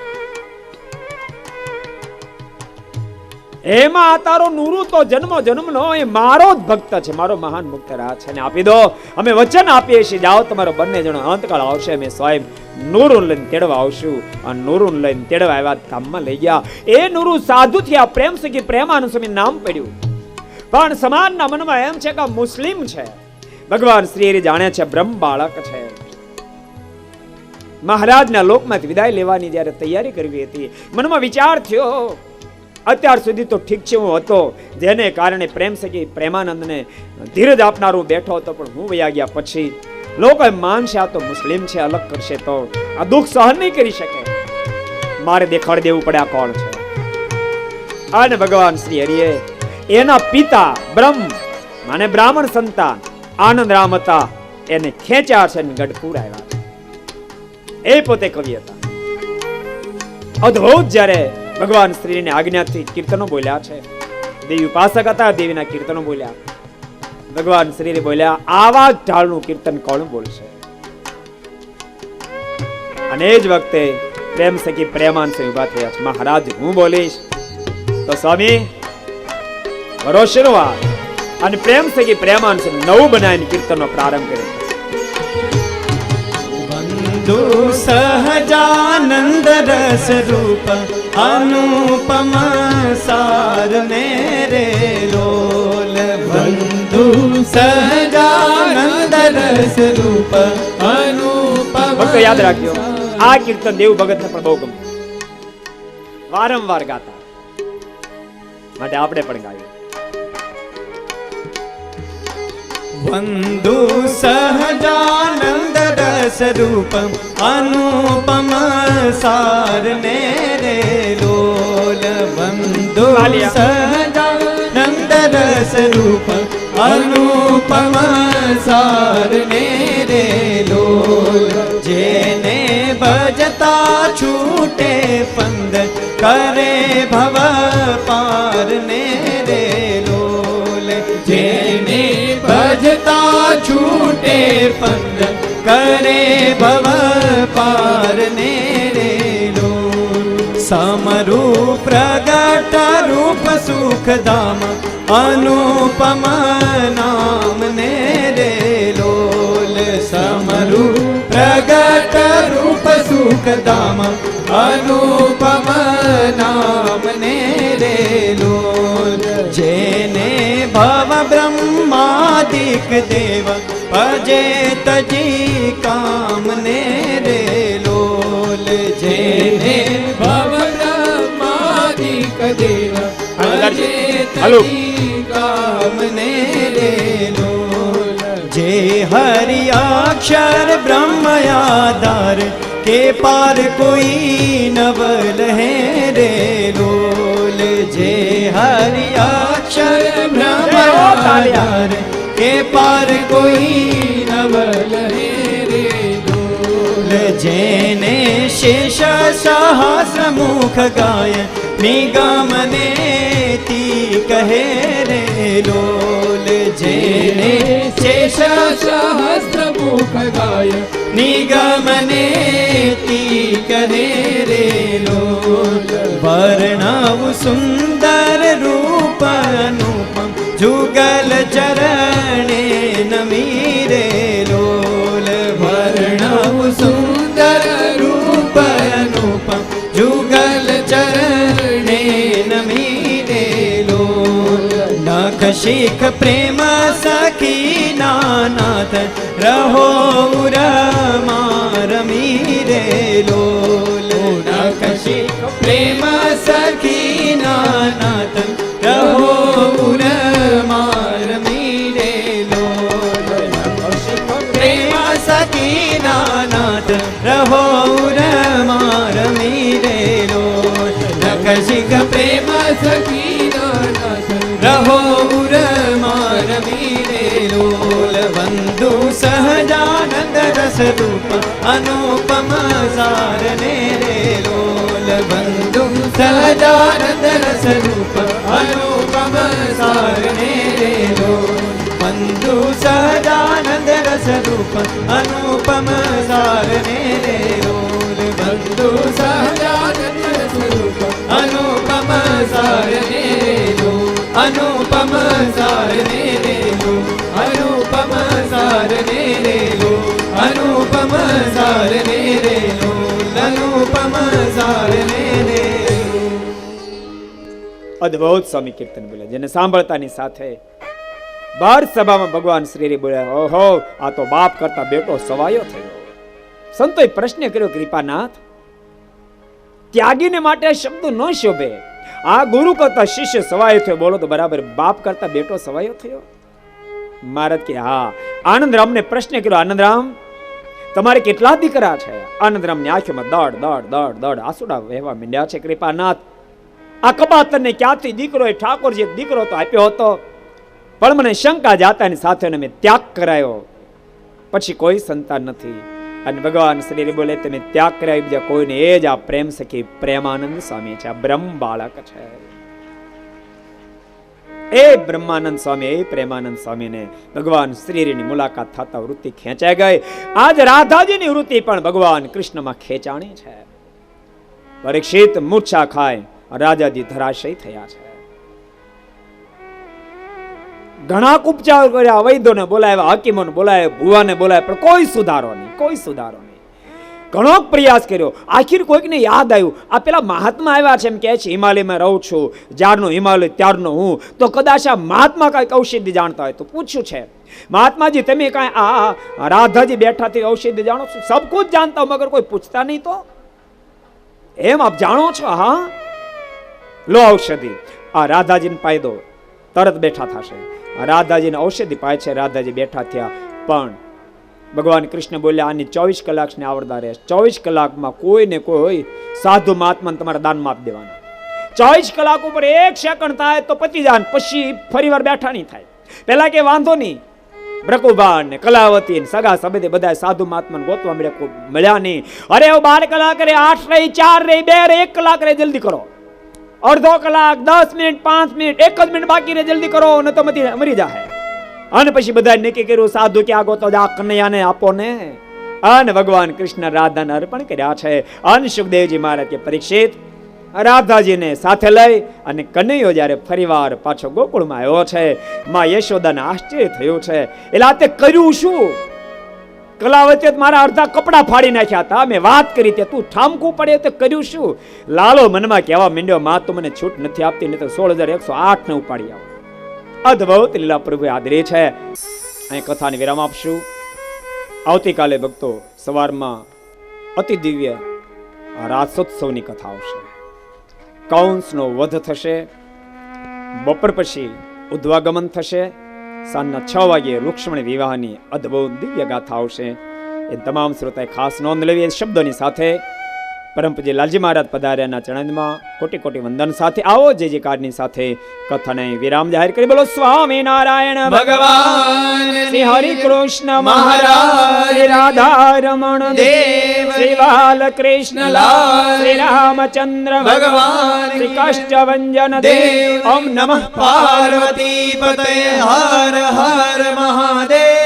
એમાં તારો નુરુ તો જન્મ જન્મનો એ મારો જ ભક્ત છે, મારો મહાન મુક્ત રાહ છે, ને આપી દો. અમે વચન આપીએ છીએ, જાઓ તમારો બંને જણો અંતકાળ આવશે, અમે સ્વયં નુરુન લઈને તેડવા આવશું. અને નુરુન લઈને તેડવા આવ્યા, ધામમાં લઈ ગયા. એ નુરુ સાધુ થયા, પ્રેમ સખી પ્રેમાનંદ સ્વામી નામ પડ્યું. પણ સમાજના મનમાં એમ છે કે મુસ્લિમ છે. ભગવાન શ્રી હરિ જાણે છે બ્રહ્મ બાળક છે. મહારાજના લોકમાંથી વિદાય લેવાની જ્યારે તૈયારી કરવી હતી, મનમાં વિચાર થયો અત્યાર સુધી તો ઠીક છે હું હતો, જેને કારણે પ્રેમ સખી પ્રેમાનંદને ધીરજ આપનારો બેઠો હતો, પણ હું વયા ગયા પછી લોકો માનશે આ તો મુસ્લિમ છે, અલગ કરશે તો આ દુઃખ સહન નહીં કરી શકે, મારે દેખાડી દેવું પડે આ કોણ છે. અને ભગવાન શ્રી હરિએ એના પિતા બ્રહ્મ માને બ્રાહ્મણ સંતાન આનંદ રામ હતા, એને ખેંચ્યા છે ને ગઢપુર આવ્યા. એ પોતે કવિ હતા. અદ્ભુત જ્યારે ભગવાન શ્રીની આજ્ઞાથી કીર્તનો બોલ્યા છે. દેવી ઉપાસક હતા, દેવીના કીર્તનો બોલ્યા. ભગવાન શ્રી બોલ્યા આવા જ ઢાળનું કીર્તન કોણ બોલશે? અને એ જ વખતે પ્રેમ સખી પ્રેમાન સે ઉભા થયા છે. મહારાજ હું બોલીશ તો સ્વામી ભરોસેનો વાત. અને પ્રેમ સખી પ્રેમાન સે નવું બનાવીને કીર્તનનો પ્રારંભ કર્યો. બંધુ સહજાનંદ રસ રૂપ અનુપમ સાર મેરે લોલ. બંધુ સહજાનંદ રસ રૂપ અનુપમ. ભક્તો યાદ રાખજો, આ કીર્તન દેવ ભગત ને પણ બહુ ગમ્યું, વારંવાર ગાતા, માટે આપણે પણ ગાયું. બંધુ સહજાનંદ રસ રૂપ અનુપમ સાર મેરે લોલ. બંધુ સહજાનંદ રસ રૂપ અનુપમ સાર મેરે લોલ. જેને ભજતા છૂટે પંદ કરે ભવ પાર મેરે લોલ. જેને ભજતા છૂટે પંદ કરે ભવ પાર મેરે લોલ. સમરૂપ પ્રગટ રૂપ સુખધામ અનુપમ નામ મેરે લોલ. સમરૂપ પ્રગટ રૂપ સુખધામ અનુપમ નામ મેરે લોલ. જેને ભવ બ્રહ્માદિક દેવ ભજે તજી કામ મેરે લોલ. જેને ભવ બ્રહ્માદિક દેવ ભજે તજી કામ મેરે લોલ. જે હરિ અક્ષર બ્રહ્મ આધાર કે પાર કોઈ નવલ હે રે લોલ. જે હરિ અક્ષર બ્રહ્મ આધાર કે પાર કોઈ નવલ હે રે લોલ. જેને શેષ સહસ્ર મુખ ગાય નિગમને તી કહે રે લોલ. જેને શેષ સહસ્ર મુખ ગાય નિગમને તી કહે રે લોલ. વર્ણવ સુંદર રૂપ અનુપમ જુગલ ચરણે નમી રે લોલ. વર્ણવ સુંદર રૂપ અનુપમ જુગલ ચરણે નમી રે લોલ. નખ શીખ પ્રેમ સખી નાનાથ રહો રમી રે લોલ. નખ શીખ પ્રેમ સખી નાનાથ રહો રમી રે લોલ. પ્રેમ સખી નાનાથ રહો રમી રે લોલ. નખ શીખ પ્રેમ સખી નાનાથ રહો રમી રે લોલ. બંધુ સહજાનંદ રસ રૂપ અનુપમ સાર મેરે લોલ. બંધુ સહજાનંદ રસ રૂપ અનુપમ સાર મેરે લોલ. બંધુ સહજાનંદ રસ રૂપ અનુપમ સાર મેરે લોલ. બંધુ સહજાનંદ રસ રૂપ અનુપમ સાર મેરે લોલ. અનુપમ સાર મેરે લોલ. અનુપમ સાર મેરે લોલ. અનુપમ સાર મેરે લોલ. અનુપમ સાર મેરે લોલ. અદ્ભુત સ્વામી કીર્તન બોલ્યા, જેને સાંભળતાની સાથે બાર સભામાં ભગવાન શ્રી બોલ્યા, ઓહો, આ તો બાપ કરતા બેટો સવાયો થયો. સંતોએ પ્રશ્ન કર્યો, કૃપાનાથ, ત્યાગીને માટે આ શબ્દ ન શોભે. આ ગુરુ કરતા શિષ્ય સવાયો થયો, બોલો તો બરાબર બાપ કરતા બેટો સવાયો થયો? મહારાજ કે હા. આનંદરામને પ્રશ્ન કર્યો, આનંદરામ, તમારે કેટલા દીકરા છે? આનંદરામની આંખોમાં દડ દડ દડ દડ આંસુડા વહેવા માંડ્યા છે. કૃપાનાથ, આ કબાતરને ક્યાંથી દીકરો, એ ઠાકોરજી દીકરો તો આપ્યો હતો, પણ મને શંકા જાતાની સાથે મેં ત્યાગ કરાયો, પછી કોઈ સંતાન નથી. અને ભગવાન શ્રી બોલે, તમે ત્યાગ કરાવી બીજા કોઈને, એ જ આ પ્રેમ સખી પ્રેમાનંદ સ્વામી છે, આ બ્રહ્મ બાળક છે. એ બ્રહ્માનંદ સ્વામી, એ પ્રેમાનંદ સ્વામીને ભગવાન શ્રીની મુલાકાત થતા વૃત્તિ ખેંચાઈ ગઈ. આજ રાધાજીની વૃત્તિ પણ ભગવાન કૃષ્ણમાં ખેંચાણી છે. પરીક્ષિત મૂર્છા ખાય, રાજાજી ધરાશય થયા છે. ઘણા ઉપચાર કર્યા, વૈદ્યોને બોલાવ્યા, હકીમોને બોલાવ્યા, ભુવાને બોલાવ્યા, પણ કોઈ સુધારો નહીં, કોઈ સુધારો નહીં. ઘણો પ્રયાસ કર્યો. આખીર કોઈકને યાદ આવ્યું, આ પેલા મહાત્મા આવ્યા છે, એમ કહે છે હિમાલયમાં રહું છું, જ્યારનો હિમાલય ત્યારનો હું, તો કદાચ આ મહાત્મા કઈક ઔષધિ જાણતા હોય તો પૂછ્યું છે, મહાત્માજી તમે કાંઈ આ રાધાજી બેઠાથી ઔષધિ જાણો છો? સબ કુછ જાણતા હો, મગર કોઈ પૂછતા નહીં તો એમ આપ જાણો છો? હા, લો ઔષધિ, આ રાધાજીને પાઈ દો, તરત બેઠા થશે. રાધાજીને ઔષધિ પાય છે, રાધાજી બેઠા થયા. પણ ભગવાન કૃષ્ણ બોલ્યા, આની 24 કલાકની આવરદા રહે. 24 કલાકમાં કોઈને કોઈ સાધુ મહાત્માને તમારા દાનમાં આપી દેવાના. 24 કલાક ઉપર 1 સેકન્ડ થાય તો પતી જાય, પછી ફરીવાર બેઠા નહીં થાય. પેલા કે વાંધો નહીં, બ્રકુબાન ને કલાવતી ને સગા સબેદે બધા સાધુ મહાત્માને ગોતવા મળ્યા નહીં. અરે 12 કલાક રે, 8 રહી, 4 રહી, 2 રહી, 1 કલાક રે, જલ્દી કરો. અડધો કલાક, 10 મિનિટ, 5 મિનિટ, 1 જ મિનિટ બાકી રે, જલ્દી કરો, ન તો મરી જાય. અને પછી બધા નક્કી કર્યું, સાધુ ક્યાં ગોતો, આ કનૈયાને આપો ને. અને ભગવાન કૃષ્ણ રાધાને અર્પણ કર્યા છે. અને સુખદેવજી મહારાજ કે, પરીક્ષિત, રાધાજીને સાથે લઈ અને કનૈયો જ્યારે ફરીવાર પાછો ગોકુળમાં આવ્યો છે, માં યશોદાને આશ્ચર્ય થયું છે. એટલે આ તે કર્યું શું? કલાવતી મારા અડધા કપડા ફાડી નાખ્યા હતા, મેં વાત કરી તે તું ઠામકું પડે તે કર્યું શું? લાલો મનમાં કહેવા માંડ્યો, માં તો મને છૂટ નથી આપતી, નહીં તો 16,108 ને ઉપાડી આવો. અદ્ભુત લીલા પ્રભુ આદરે છે. અહીં કથાને વિરામ આપશું. આવતીકાલે ભક્તો સવારમાં અતિ દિવ્ય રાસોત્સવની કથા આવશે. કૌંસનો વધ થશે, બપોર પછી ઉદ્વાગમન થશે, સાંજના 6 વાગે રૂક્ષ્મણી વિવાહની અદ્ભુત દિવ્ય ગાથા આવશે. એ તમામ શ્રોતાએ ખાસ નોંધ લેવી. એ શબ્દોની સાથે પરમ પૂજ્ય લાલજી મહારાજ પધાર્યાના ચરણમાં કોટી કોટી વંદન સાથે આવો જય જયકારની સાથે કથાને વિરામ જાહેર કરી. બોલો સ્વામી નારાયણ ભગવાન શ્રી હરિ કૃષ્ણ મહારાજ, શ્રી રાધા રમણ દેવ, શ્રી બાલકૃષ્ણ લાલ, શ્રી રામચંદ્ર ભગવાન, શ્રી કાષ્ટભંજન દેવ. ઓમ નમઃ પાર્વતી પતય હર હર મહાદેવ.